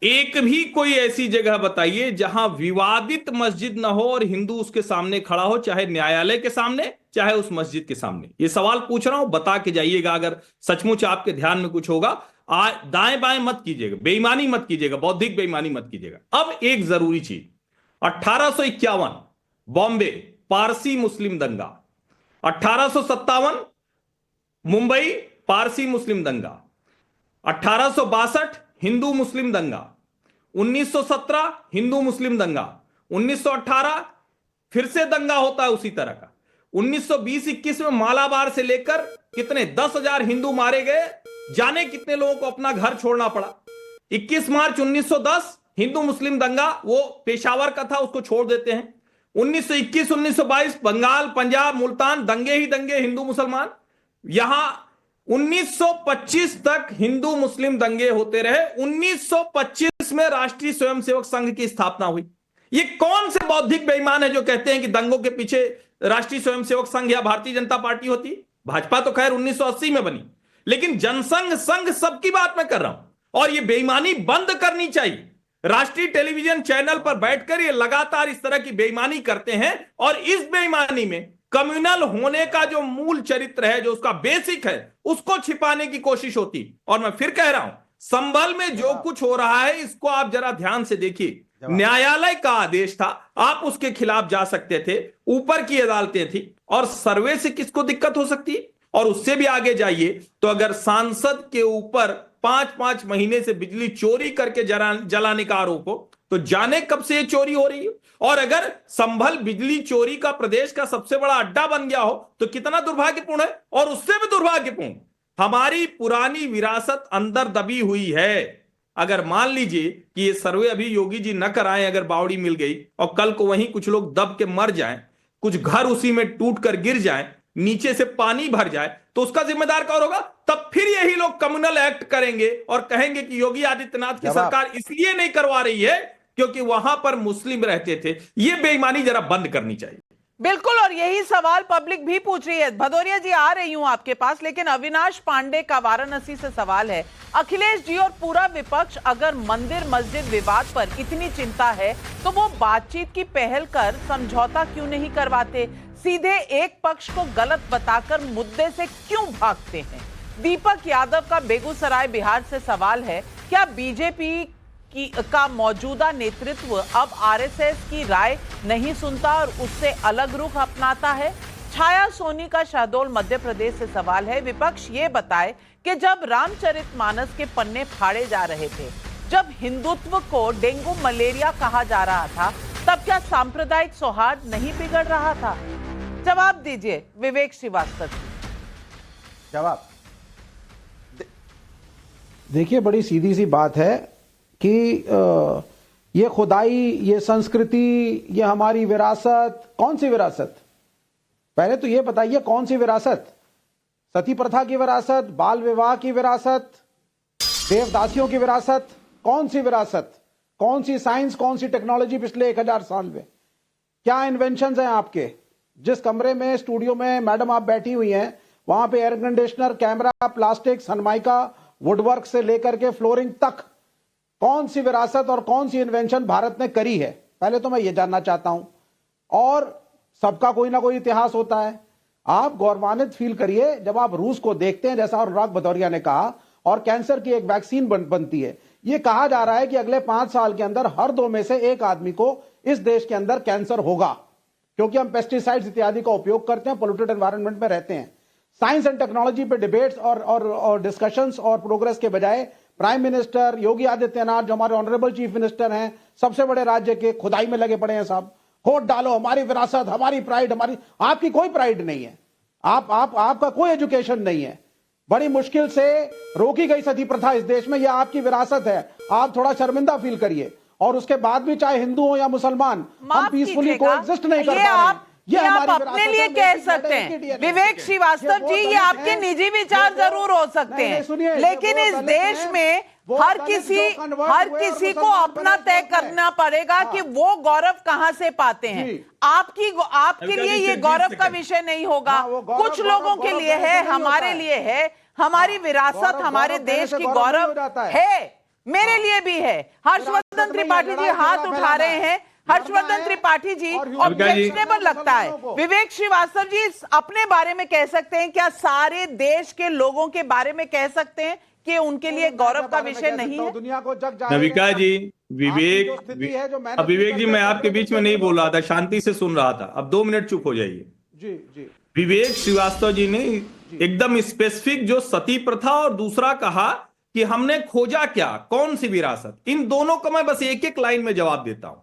एक भी कोई ऐसी जगह बताइए जहां विवादित मस्जिद न हो और हिंदू उसके सामने खड़ा हो, चाहे न्यायालय के सामने चाहे उस मस्जिद के सामने। ये सवाल पूछ रहा हूं, बता के जाइएगा अगर सचमुच आपके ध्यान में कुछ होगा। दाएं बाएं मत कीजिएगा, बेईमानी मत कीजिएगा, बौद्धिक बेईमानी मत कीजिएगा। अब एक जरूरी चीज, 1851 बॉम्बे पारसी मुस्लिम दंगा, 1857 मुंबई पारसी मुस्लिम दंगा, 1862 हिंदू मुस्लिम दंगा, 1917 हिंदू मुस्लिम दंगा, 1918 फिर से दंगा होता है उसी तरह का, 1920-21 में मालाबार से लेकर कितने 10,000 हिंदू मारे गए, जाने कितने लोगों को अपना घर छोड़ना पड़ा। 21 मार्च 1910 हिंदू मुस्लिम दंगा, वो पेशावर का था, उसको छोड़ देते हैं। 1921 1922 बंगाल पंजाब मुल्तान दंगे ही दंगे हिंदू मुसलमान। यहां 1925 तक हिंदू मुस्लिम दंगे होते रहे। 1925 में राष्ट्रीय स्वयंसेवक संघ की स्थापना हुई। ये कौन से बौद्धिक बेईमान है जो कहते हैं कि दंगों के पीछे राष्ट्रीय स्वयंसेवक संघ या भारतीय जनता पार्टी होती? भाजपा तो खैर 1980 में बनी, लेकिन जनसंघ संघ सबकी बात मैं कर रहा हूं। और ये बेईमानी बंद करनी चाहिए। राष्ट्रीय टेलीविजन चैनल पर बैठकर ये लगातार इस तरह की बेईमानी करते हैं और इस बेईमानी में कम्युनल होने का जो मूल चरित्र है, जो उसका बेसिक है, उसको छिपाने की कोशिश होती। और मैं फिर कह रहा हूं, संभल में जो कुछ हो रहा है इसको आप जरा ध्यान से देखिए। न्यायालय का आदेश था, आप उसके खिलाफ जा सकते थे, ऊपर की अदालतें थी, और सर्वे से किसको दिक्कत हो सकती है? और उससे भी आगे जाइए तो अगर सांसद के ऊपर 5-5 महीने से बिजली चोरी करके जलाने का आरोप हो तो जाने कब से ये चोरी हो रही है। और अगर संभल बिजली चोरी का प्रदेश का सबसे बड़ा अड्डा बन गया हो तो कितना दुर्भाग्यपूर्ण है। और उससे भी दुर्भाग्यपूर्ण, हमारी पुरानी विरासत अंदर दबी हुई है। अगर मान लीजिए कि ये सर्वे अभी योगी जी न कराएं, अगर बावड़ी मिल गई और कल को वहीं कुछ लोग दब के मर जाएं, कुछ घर उसी में टूट कर गिर जाएं, नीचे से पानी भर जाए, तो उसका जिम्मेदार कौन होगा? तब फिर यही लोग कम्युनल एक्ट करेंगे और कहेंगे कि योगी आदित्यनाथ की सरकार इसलिए नहीं करवा रही है क्योंकि वहां पर मुस्लिम रहते थे। ये बेईमानी जरा बंद करनी चाहिए। बिल्कुल, और यही सवाल पब्लिक भी पूछ रही है। भदौरिया जी, आ रही हूं आपके पास, लेकिन अविनाश पांडे का वाराणसी से सवाल है। अखिलेश जी और पूरा विपक्ष अगर मंदिर मस्जिद विवाद पर इतनी चिंता है तो वो बातचीत की पहल कर समझौता क्यों नहीं करवाते? सीधे एक पक्ष को गलत बताकर मुद्दे से क्यों भागते हैं? दीपक यादव का बेगूसराय बिहार से सवाल है, क्या बीजेपी का मौजूदा नेतृत्व अब आरएसएस की राय नहीं सुनता और उससे अलग रुख अपनाता है? छाया सोनी का शहडोल मध्य प्रदेश से सवाल है, विपक्ष ये बताए कि जब रामचरितमानस के पन्ने फाड़े जा रहे थे, जब हिंदुत्व को डेंगू मलेरिया कहा जा रहा था, तब क्या सांप्रदायिक सौहार्द नहीं बिगड़ रहा था? जवाब दीजिए विवेक श्रीवास्तव। जवाब देखिए, बड़ी सीधी सी बात है कि ये खुदाई, ये संस्कृति, ये हमारी विरासत, कौन सी विरासत? पहले तो ये बताइए कौन सी विरासत? सती प्रथा की विरासत, बाल विवाह की विरासत, देवदासियों की विरासत? कौन सी विरासत? कौन सी साइंस, कौन सी टेक्नोलॉजी पिछले 1000 साल में? क्या इन्वेंशंस हैं आपके? जिस कमरे में, स्टूडियो में मैडम आप बैठी हुई हैं, वहां पे air conditioner, camera, plastic, Sunmica, woodwork से लेकर के फ्लोरिंग तक कौन सी विरासत और कौन सी इन्वेंशन भारत ने करी है? पहले तो मैं ये जानना चाहता हूं। और सबका कोई ना कोई इतिहास होता है। आप गौरवान्वित फील करिए जब आप रूस को देखते हैं, जैसा अनुराग भदौरिया ने कहा, और कैंसर की एक वैक्सीन बनती है। यह कहा जा रहा है कि अगले 5 साल के अंदर हर 2 में से 1 आदमी को इस देश के अंदर कैंसर होगा, क्योंकि हम पेस्टिसाइड्स इत्यादि का उपयोग करते हैं, पोल्यूटेड एनवायरनमेंट में रहते हैं। साइंस एंड टेक्नोलॉजी पे डिबेट्स और डिस्कशंस और प्रोग्रेस के बजाय प्राइम मिनिस्टर योगी आदित्यनाथ, जो हमारे ऑनरेबल चीफ मिनिस्टर हैं, सबसे बड़े राज्य के, खुदाई में लगे पड़े हैं। साहब, वोट डालो, हमारी विरासत, हमारी प्राइड, हमारी। आपकी कोई प्राइड नहीं है। आपका कोई एजुकेशन नहीं है। बड़ी मुश्किल से रोकी गई सती प्रथा इस देश में, यह आपकी विरासत है। आप थोड़ा शर्मिंदा फील करिए। और उसके बाद भी चाहे हिंदू हो या मुसलमान, हम पीसफुली कोएग्जिस्ट नहीं कर पा रहे हैं। ये आप अपने लिए कह सकते हैं विवेक श्रीवास्तव जी, ये आपके निजी विचार जरूर हो सकते हैं, लेकिन इस देश में हर किसी को अपना तय करना पड़ेगा कि वो गौरव कहां से पाते हैं। आपके लिए ये गौरव का विषय नहीं होगा, कुछ लोगों के लिए है, हमारे लिए है। हमारी विरासत हमारे देश की गौरव है, मेरे लिए भी है। हर्षवर्धन त्रिपाठी जी हाथ उठा रहे हैं। हर्षवर्धन त्रिपाठी जी ऑब्जेक्शनेबल लगता है। विवेक श्रीवास्तव जी अपने बारे में कह सकते हैं क्या? सारे देश के लोगों के बारे में कह सकते हैं कि उनके लिए गौरव का विषय नहीं है? दुनिया को जग नविका जी, विवेक जी, मैं आपके बीच में नहीं बोल रहा था, शांति से सुन रहा था। अब 2 मिनट चुप हो जाइए। जी। विवेक श्रीवास्तव जी ने एकदम स्पेसिफिक जो सती प्रथा और दूसरा कहा कि हमने खोजा क्या, कौन सी विरासत, इन दोनों का मैं बस एक एक लाइन में जवाब देता हूं।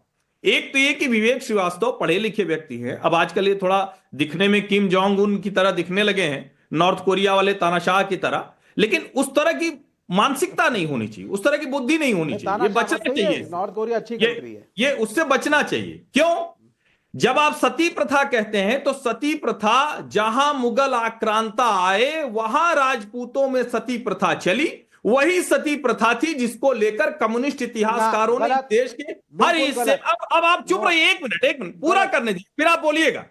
एक तो ये कि विवेक श्रीवास्तव पढ़े लिखे व्यक्ति हैं। अब आजकल ये थोड़ा दिखने में किम जोंग उन की तरह दिखने लगे हैं, नॉर्थ कोरिया वाले तानाशाह की तरह, लेकिन उस तरह की मानसिकता नहीं होनी चाहिए, उस तरह की बुद्धि नहीं होनी चाहिए। ये बचना चाहिए। नॉर्थ कोरिया अच्छी कंट्री है, ये उससे बचना चाहिए। क्यों? जब आप सती प्रथा कहते हैं तो सती प्रथा जहां मुगल आक्रांता आए वहां राजपूतों में सती प्रथा चली, वही सती प्रथा थी जिसको लेकर कम्युनिस्ट इतिहासकारों ने देश के हर हिस्से। अब आप चुप रहिए, एक मिनट पूरा करने दीजिए, फिर आप बोलिएगा।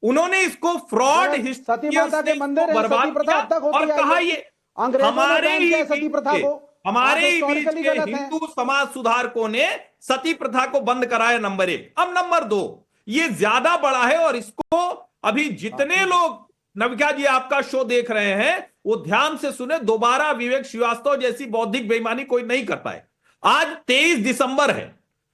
उन्होंने इसको फ्रॉड हिस्ट्री बर्बाद किया और कहा ये हमारे ही बीच के हिंदू समाज सुधारकों ने सती प्रथा को बंद कराया, नंबर 1। अब नंबर 2, ये ज्यादा बड़ा है और इसको अभी जितने लोग नविका जी आपका शो देख रहे हैं वो ध्यान से सुने। दोबारा विवेक श्रीवास्तव जैसी बौद्धिक बेईमानी कोई नहीं कर पाए। आज 23 दिसंबर है।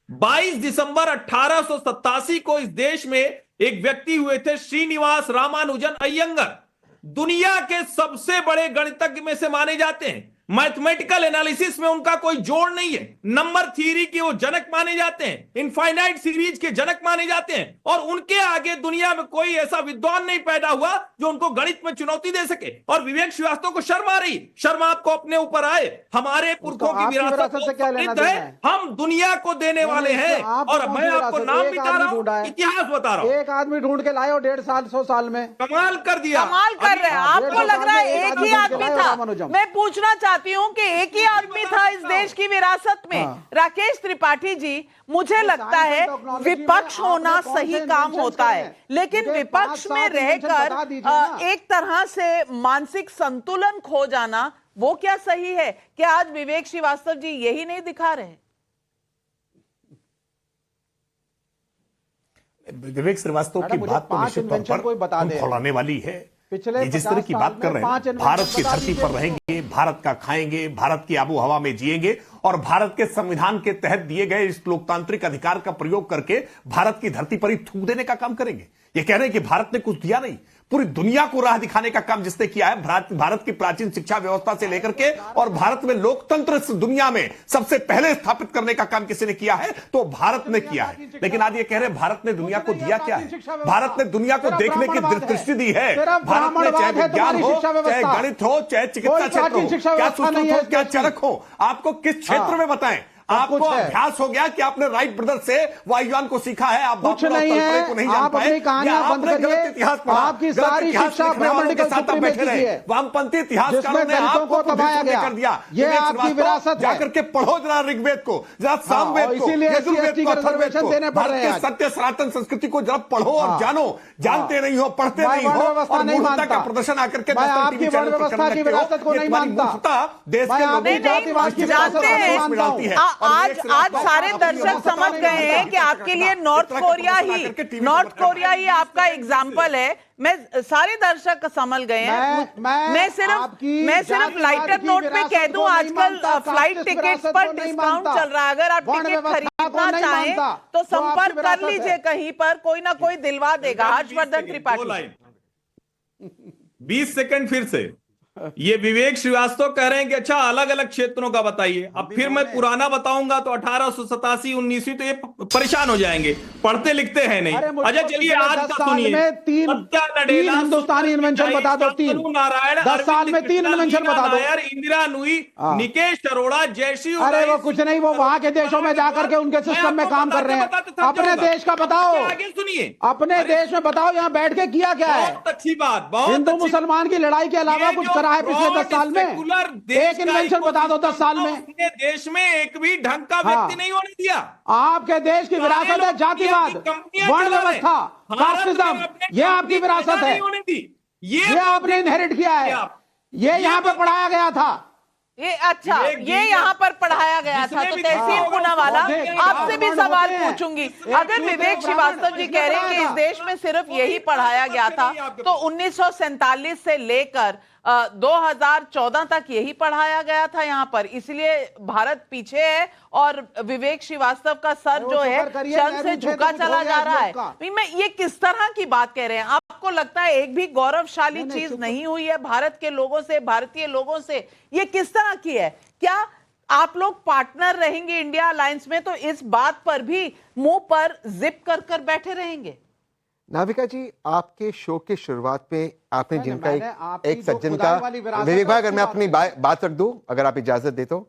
22 दिसंबर 1887 को इस देश में एक व्यक्ति हुए थे, श्रीनिवास रामानुजन अयंगर। दुनिया के सबसे बड़े गणितज्ञ में से माने जाते हैं। मैथमेटिकल एनालिसिस में उनका कोई जोड़ नहीं है। नंबर थ्योरी के वो जनक माने जाते हैं, इनफाइनाइट सीरीज के जनक माने जाते हैं, और उनके आगे दुनिया में कोई ऐसा विद्वान नहीं पैदा हुआ जो उनको गणित में चुनौती दे सके। और विवेक श्रीवास्तव को शर्म आ रही, शर्म आपको अपने ऊपर आए। हमारे पुरखों की विरासत से क्या लेना देना है, हम दुनिया को देने वाले हैं। और मैं आपको नाम बता रहा हूं, इतिहास बता रहा हूं। एक आदमी ढूंढ के लाए और 150 साल में कमाल कर दिया। कमाल कर रहे हैं। आपको लग रहा है एक ही आदमी था? मैं पूछना चाहती हूं कि एक ही आदमी था इस देश की विरासत में। राकेश त्रिपाठी जी, मुझे लगता है विपक्ष होना सही काम होता है, लेकिन विपक्ष में रहकर एक तरह से मानसिक संतुलन खो जाना वो क्या सही है? क्या आज विवेक श्रीवास्तव जी यही नहीं दिखा रहे? विवेक श्रीवास्तव की बात तो निश्चित तौर पर खौलाने वाली है। ये जिस तरह की बात कर रहे हैं, भारत की धरती पर रहेंगे, भारत का खाएंगे, भारत की आबो हवा में जिएंगे और भारत के संविधान के तहत दिए गए इस लोकतांत्रिक अधिकार का प्रयोग करके भारत की धरती पर ही थूक देने का काम करेंगे। ये कह रहे हैं कि भारत ने कुछ दिया नहीं, पूरी दुनिया को राह दिखाने का काम जिसने किया है, भारत की प्राचीन शिक्षा व्यवस्था से लेकर के और भारत में लोकतंत्र दुनिया में सबसे पहले स्थापित करने का काम किसी ने किया है तो भारत ने किया है। लेकिन आज ये कह रहे हैं भारत ने दुनिया को दिया क्या है? भारत ने दुनिया को देखने की दृष्टि दी है। भारत ने चाहे विज्ञान हो, चाहे गणित हो, चाहे चिकित्सा क्षेत्र हो, क्या सुश्रुत हो, क्या चरक हो, आपको किस क्षेत्र में बताएं। आपको अभ्यास हो गया कि आपने राइट ब्रदर से वायुयान को सीखा है, आप कुछ नहीं है, को नहीं जान पाए, आपने गलत इतिहास पढ़ा, आपकी सारी शिक्षा ब्राह्मण के साथ बैठे रहे, वामपंथी इतिहासकारों ने आपको दबाया गया कर दिया। ये आपकी विरासत है। जाकर के पढ़ो जरा ऋग्वेद को, जरा सामवेद को, यजुर्वेद को, अथर्ववेद को, भारत के सत्य सनातन संस्कृति को जरा पढ़ो और जानो। जानते नहीं हो, पढ़ते नहीं हो और मूर्खता का प्रदर्शन आकर के आपकी व्यवस्था की विरासत को नहीं मानता। देश के लोग जानते हैं। आज सारे दर्शक समझ गए हैं कि आपके लिए नॉर्थ कोरिया ही आपका एग्जाम्पल है। मैं सारे दर्शक समझ गए हैं। मैं सिर्फ लाइटर नोट पे कह दूं, आजकल फ्लाइट टिकट्स पर डिस्काउंट चल रहा है। अगर आप टिकट खरीदना चाहें तो संपर्क कर लीजिए कहीं पर, कोई ना कोई दिलवा देगा। हर्षवर्धन त्रिपाठी 20 सेकंड फिर से ये विवेक श्रीवास्तव कह रहे हैं कि अच्छा अलग अलग क्षेत्रों का बताइए। अब फिर मैं पुराना बताऊंगा तो 1887 19वीं, तो ये परेशान हो जाएंगे, पढ़ते लिखते हैं नहीं। अच्छा चलिए आज का सुनिए, तीन हिंदुस्तानी इन्वेंशन बता दो, 10 साल में 3 इन्वेंशन बता दो। इंदिरा नुई, निकेश अरोड़ा जैसी। अरे वो कुछ नहीं, वो वहां के देशों में जाकर के उनके सिस्टम में काम कर रहे हैं। अपने देश का बताओ, आगे सुनिए, अपने देश में बताओ, यहाँ बैठ के किया क्या है? बहुत अच्छी बात, बहुत हिंदू मुसलमान की लड़ाई के अलावा कुछ करा है पिछले 10 साल में? एक इन्वेंशन बता दो 10 साल में। देश में एक भी ढंग का व्यक्ति नहीं होने दिया। आपके देश की विरासत है जातिवाद, वर्ण व्यवस्था, कास्टिज्म, ये आपकी विरासत है, ये आपने इनहेरिट किया है, ये यहाँ पे पढ़ाया गया था। ये अच्छा, ये यहाँ पर पढ़ाया गया था। तो तहसीन पूनावाला, आपसे भी सवाल पूछूंगी। अगर विवेक श्रीवास्तव जी कह रहे हैं कि इस देश में सिर्फ यही पढ़ाया गया था, तो 1947 से लेकर 2014 तक यही पढ़ाया गया था यहाँ पर, इसलिए भारत पीछे है और विवेक श्रीवास्तव का सर जो है क्षण से झुका चला जा रहा है। मैं ये किस तरह की बात कह रहे हैं? आपको लगता है एक भी गौरवशाली चीज नहीं हुई है भारत के लोगों से, भारतीय लोगों से? ये किस तरह की है? क्या आप लोग पार्टनर रहेंगे इंडिया अलायंस में, तो इस बात पर भी मुंह पर जिप कर कर बैठे रहेंगे? नाविका जी, आपके शो के शुरुआत में आपने जिनका एक सज्जन का, विवेक भाई अगर मैं अपनी बात रख दूं, अगर आप इजाजत दे तो,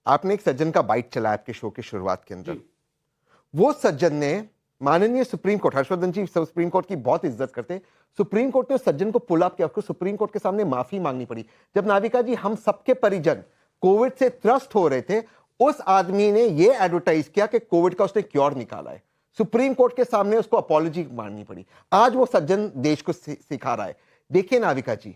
आपने एक सज्जन का बाइट चलाया आपके शो की शुरुआत के अंदर। वो सज्जन ने माननीय सुप्रीम कोर्ट, हर्षवर्धन जी सुप्रीम कोर्ट की बहुत इज्जत करते, सुप्रीम कोर्ट ने उस सज्जन को पुल अप किया, उसको सुप्रीम कोर्ट के सामने माफी मांगनी पड़ी। जब नाविका जी हम सबके परिजन कोविड से त्रस्त हो रहे थे, उस आदमी ने यह एडवर्टाइज किया कि कोविड का उसने क्योर निकाला है, सुप्रीम कोर्ट के सामने उसको अपॉलॉजी माननी पड़ी। आज वो सज्जन देश को सिखा रहा है। देखिए नाविका जी,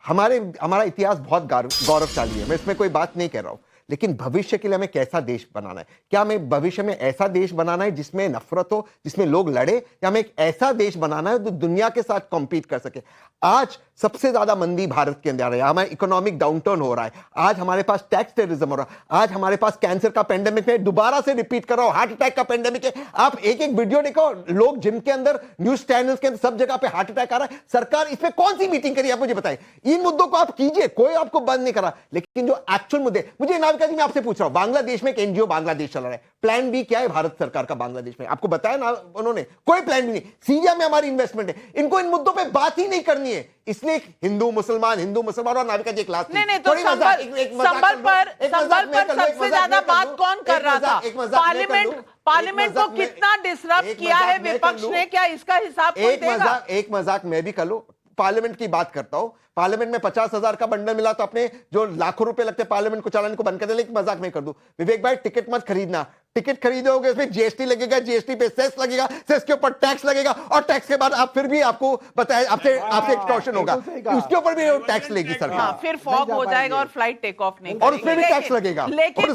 हमारा इतिहास बहुत गौरवशाली है, मैं इसमें कोई बात नहीं कह रहा हूं, लेकिन भविष्य के लिए हमें कैसा देश बनाना है? क्या हमें भविष्य में ऐसा देश बनाना है जिसमें नफरत हो, जिसमें लोग लड़े, या हमें एक ऐसा देश बनाना है जो दुनिया के साथ कॉम्पीट कर सके? आज सबसे ज्यादा मंदी भारत के अंदर है, हमारा इकोनॉमिक डाउनटर्न हो रहा है, आज हमारे पास टैक्स टेररिज्म हो रहा है, आज हमारे पास कैंसर का पेंडेमिक है, दोबारा से रिपीट कर रहा हूं, हार्ट अटैक का पेंडेमिक है। आप एक एक वीडियो देखो, लोग जिम के अंदर, न्यूज चैनल्स के अंदर, सब जगह पे हार्ट अटैक आ रहा है। सरकार इस पे कौन सी मीटिंग करी? आप मुझे बताएं। इन मुद्दों को आप कीजिए, कोई आपको बंद नहीं करा, लेकिन जो एक्चुअल मुद्दे, मुझे नाविका जी मैं आपसे पूछ रहा हूं, बांग्लादेश में एक एनजीओ बांग्लादेश चला रहा है, प्लान बी क्या है भारत सरकार का बांग्लादेश में? आपको बताया ना उन्होंने, कोई प्लान बी नहीं। सीरिया में हमारी इन्वेस्टमेंट है, इनको इन मुद्दों पे बात ही नहीं करनी है, इसलिए हिंदू मुसलमान और नाविका जी एक लास्ट नहीं, तो संभल पर सबसे ज्यादा बात कौन कर रहा था? पार्लियामेंट को कितना डिसरप्ट किया है विपक्ष ने, क्या इसका हिसाब कोई देगा? एक मजाक मैं भी कर लूं, पार्लियामेंट की बात करता हूं। पार्लियामेंट में 50,000 का बंडल मिला तो अपने जो लाखों रुपए लगते हैं पार्लियामेंट को चलाने को बंद कर दे, लेकिन मजाक में कर दूं। विवेक भाई, टिकट मत खरीदना, टिकट खरीदोगे उसमें जीएसटी लगेगा, जीएसटी पे सेस लगेगा, सेस के ऊपर टैक्स लगेगा, और टैक्स के बाद आप फिर भी आपको बताए आपसे एक्सटॉर्शन होगा, उसके ऊपर भी टैक्स लेगी सरकार, फिर फॉग हो जाएगा और फ्लाइट टेक ऑफ नहीं, और उसमें भी टैक्स लगेगा, लेकिन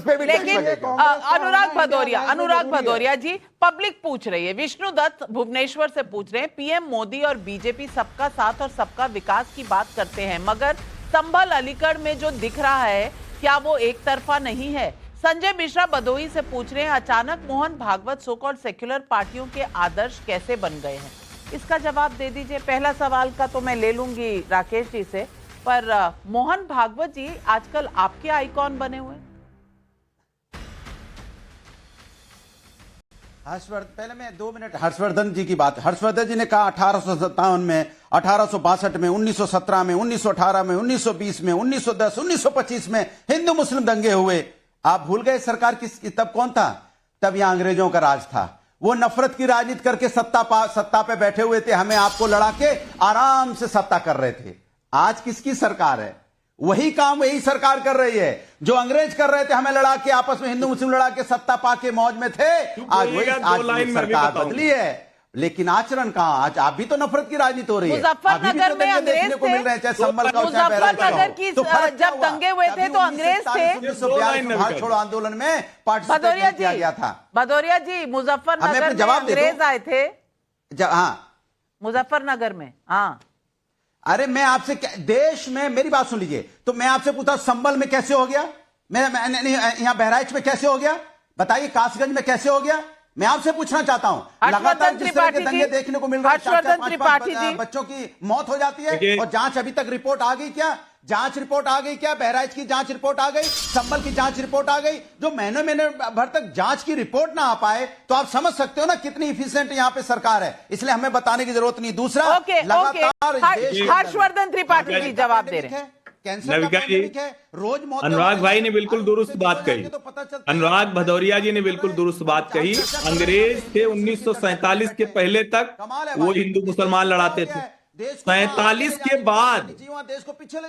अनुराग भदौरिया जी, पब्लिक पूछ रही है, विष्णु दत्त भुवनेश्वर से पूछ रहे हैं, पीएम मोदी और बीजेपी सबका साथ और सबका विकास की बात करते हैं, मगर संभल अलीगढ़ में जो दिख रहा है क्या वो एक तरफा नहीं है? संजय मिश्रा बदोई से पूछ रहे हैं, अचानक Mohan Bhagwat so called secular पार्टियों के आदर्श कैसे बन गए हैं? इसका जवाब दे दीजिए। पहला सवाल का तो मैं ले लूंगी राकेश जी से, पर मोहन भागवत जी आजकल आपके आइकॉन बने हुए। पहले मैं 2 मिनट हर्षवर्धन जी की बात। हर्षवर्धन जी ने कहा 1857 में, 1862 में, 1917 में, 1918 में, 1920 में, 1910, 1925 में हिंदू मुस्लिम दंगे हुए। आप भूल गए सरकार किसकी? तब कौन था? तब यहां अंग्रेजों का राज था। वो नफरत की राजनीति करके सत्ता पे बैठे हुए थे, हमें आपको लड़ा के आराम से सत्ता कर रहे थे। आज किसकी सरकार है? वही काम वही सरकार कर रही है जो अंग्रेज कर रहे थे, हमें लड़ा के, आपस में हिंदू मुस्लिम लड़ा के सत्ता पाके मौज में थे। आज सरकार बदली है, लेकिन आचरण कहां? आज आप भी तो नफरत की राजनीति हो रही है। मुजफ्फरनगर में अंग्रेज थे, मुजफ्फरनगर की जब दंगे हुए थे तो अंग्रेज थे। भारत छोड़ो आंदोलन में पार्टिसिपेट किया गया था। भदौरिया जी, मुजफ्फरनगर में अंग्रेज आए थे। हाँ, मुजफ्फरनगर में। हाँ, अरे मैं आपसे देश में, मेरी बात सुन लीजिए, तो मैं आपसे पूछा संभल में कैसे हो गया? मैं यहां बहराइच में कैसे हो गया? बताइए, कासगंज में कैसे हो गया? मैं आपसे पूछना चाहता हूं। लगातार जिस तरह के दंगे देखने को मिल रहे हैं, 4-4, 5-5 बच्चों की मौत हो जाती है, और जांच अभी तक रिपोर्ट आ गई क्या? जांच रिपोर्ट आ गई क्या? बहराइच की जांच रिपोर्ट आ गई, संभल की जांच रिपोर्ट आ गई। जो महीने भर तक जांच की रिपोर्ट ना आ पाए तो आप समझ सकते हो ना कितनी इफिशिएंट यहां पे सरकार है। इसलिए हमें बताने की जरूरत नहीं। दूसरा, लगातार हर्षवर्धन त्रिपाठी जी जवाब दे रहे हैं। नविका जी, अनुराग भाई ने बिल्कुल दुरुस्त बात कही। अनुराग भदौरिया जी ने बिल्कुल दुरुस्त बात कही। अंग्रेज थे 1947 के पहले तक वो हिंदू मुसलमान लड़ाते थे। 47 के बाद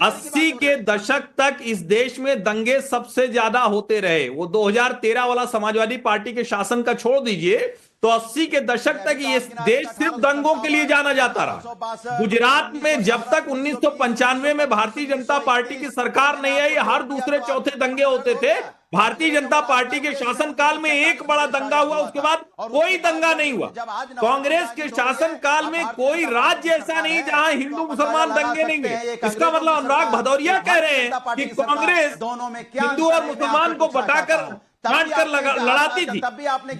80 के दशक तक इस देश में दंगे सबसे ज्यादा होते रहे। वो 2013 वाला समाजवादी पार्टी के शासन का छोड़ दीजिए, तो 80 के दशक तक ये देश सिर्फ दंगों के लिए जाना जाता रहा। गुजरात में जब तक 1995 में भारतीय जनता पार्टी की सरकार नहीं आई, हर दूसरे चौथे दंगे होते थे। भारतीय जनता पार्टी के शासनकाल में एक बड़ा दंगा हुआ, उसके बाद कोई दंगा नहीं हुआ। कांग्रेस के शासनकाल में कोई राज्य ऐसा नहीं जहां हिंदू मुसलमान दंगे नहीं हुए। इसका मतलब अनुराग भदौरिया कह रहे हैं कि कांग्रेस हिंदू और मुसलमान को बटाकर बांटकर लड़ाती थी।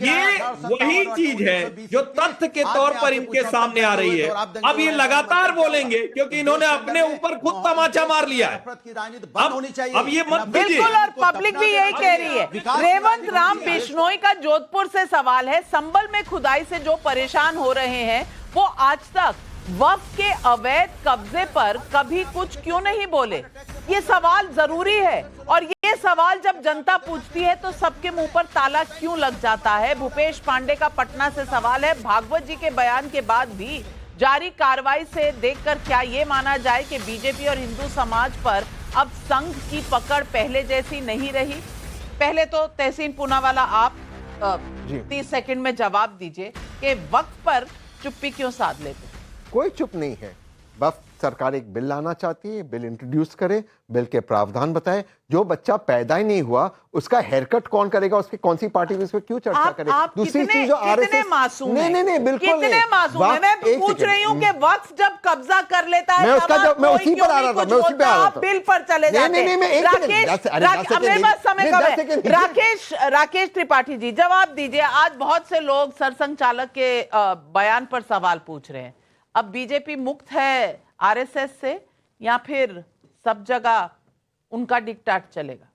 ये वही चीज है जो तथ्य के तौर पर इनके सामने आ रही है। अब ये लगातार बोलेंगे क्योंकि इन्होंने अपने ऊपर खुद तमाचा मार लिया है। अब ये मत बिल्कुल, और पब्लिक भी यही कह रही है। रेवंत राम बिश्नोई का जोधपुर से सवाल है, संभल में खुदाई से जो परेशान हो रहे हैं वो आज तक वक्फ के अवैध कब्जे पर कभी कुछ क्यों नहीं बोले? ये सवाल जरूरी है, और ये सवाल जब जनता पूछती है तो सबके मुंह पर ताला क्यों लग जाता है? भूपेश पांडे का पटना से सवाल है, भागवत जी के बयान के बाद भी जारी कार्रवाई से देखकर क्या ये माना जाए कि बीजेपी और हिंदू समाज पर अब संघ की पकड़ पहले जैसी नहीं रही? पहले तो तहसीन पूनावाला आप 30 सेकंड में जवाब दीजिए कि वक्त पर चुप्पी क्यों साध लेते? कोई चुप नहीं है। बस सरकार एक बिल लाना चाहती है, बिल इंट्रोड्यूस करे, बिल के प्रावधान बताए। जो बच्चा पैदा ही नहीं हुआ उसका हेयरकट कौन करेगा, उसकी कौन सी पार्टी में क्यों चर्चा करे? दूसरी चीज जो आरएसएस मासूम नहीं बिल्कुल कितने मासूम है। मैं पूछ रही हूँ कि वक्त जब कब्जा कर लेता है, मैं उसी पर आ रहा था, मैं उसी पे आ रहा था। बिल पर चले जाते हैं। राकेश त्रिपाठी जी जवाब दीजिए। आज बहुत से लोग सरसंघ चालक के बयान पर सवाल पूछ रहे हैं, अब बीजेपी मुक्त है आरएसएस से या फिर सब जगह उनका डिक्टेट चलेगा?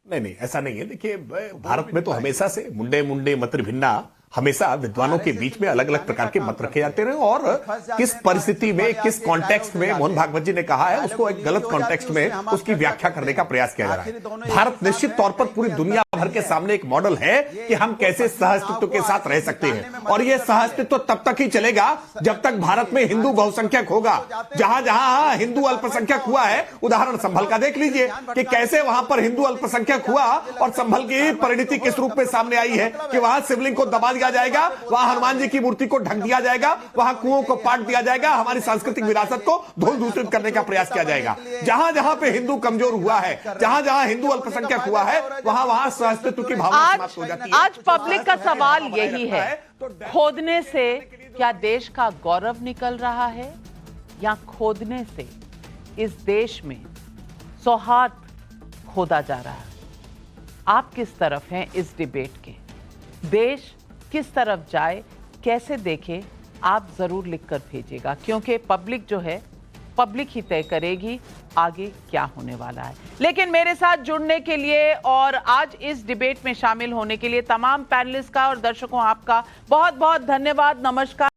नहीं, ऐसा नहीं है। देखिए, भारत में तो हमेशा से मुंडे मत भिन्ना, हमेशा विद्वानों के बीच में अलग अलग प्रकार के मत रखे जाते रहे, और किस परिस्थिति में, किस कॉन्टेक्स्ट में मोहन भागवत जी ने कहा है उसको एक गलत कॉन्टेक्स्ट में उसकी व्याख्या करने का प्रयास किया जा रहा है। भारत निश्चित तौर पर पूरी दुनिया भर के सामने एक मॉडल है कि हम कैसे सहअस्तित्व के साथ रह सकते हैं, और यह सहअस्तित्व तब तक ही चलेगा जब तक भारत में हिंदू बहुसंख्यक होगा। जहां जहां हिंदू अल्पसंख्यक हुआ है, उदाहरण संभल का देख लीजिए कि कैसे वहां पर हिंदू अल्पसंख्यक हुआ और संभल की परिणति किस रूप में सामने आई है कि वहां शिवलिंग को दबा दिया जाएगा, वहां हनुमान जी की मूर्ति को ढक दिया जाएगा, वहां कुओं को पाट दिया जाएगा, हमारी सांस्कृतिक विरासत को धूल दूषित करने का प्रयास किया जाएगा। जहां जहां पे हिंदू कमजोर हुआ है, जहां जहां हिंदू अल्पसंख्यक हुआ है, वहां वहां सहअस्तित्व की भावना समाप्त हो जाती है। आज पब्लिक का सवाल यही है, खोदने से क्या देश का गौरव निकल रहा है, या खोदने से इस देश में सौहार्द खोदा जा रहा है? आप किस तरफ हैं इस डिबेट के? देश किस तरफ जाए, कैसे देखे, आप जरूर लिखकर भेजिएगा, क्योंकि पब्लिक जो है, पब्लिक ही तय करेगी आगे क्या होने वाला है। लेकिन मेरे साथ जुड़ने के लिए और आज इस डिबेट में शामिल होने के लिए तमाम पैनलिस्ट का और दर्शकों आपका बहुत बहुत धन्यवाद। नमस्कार।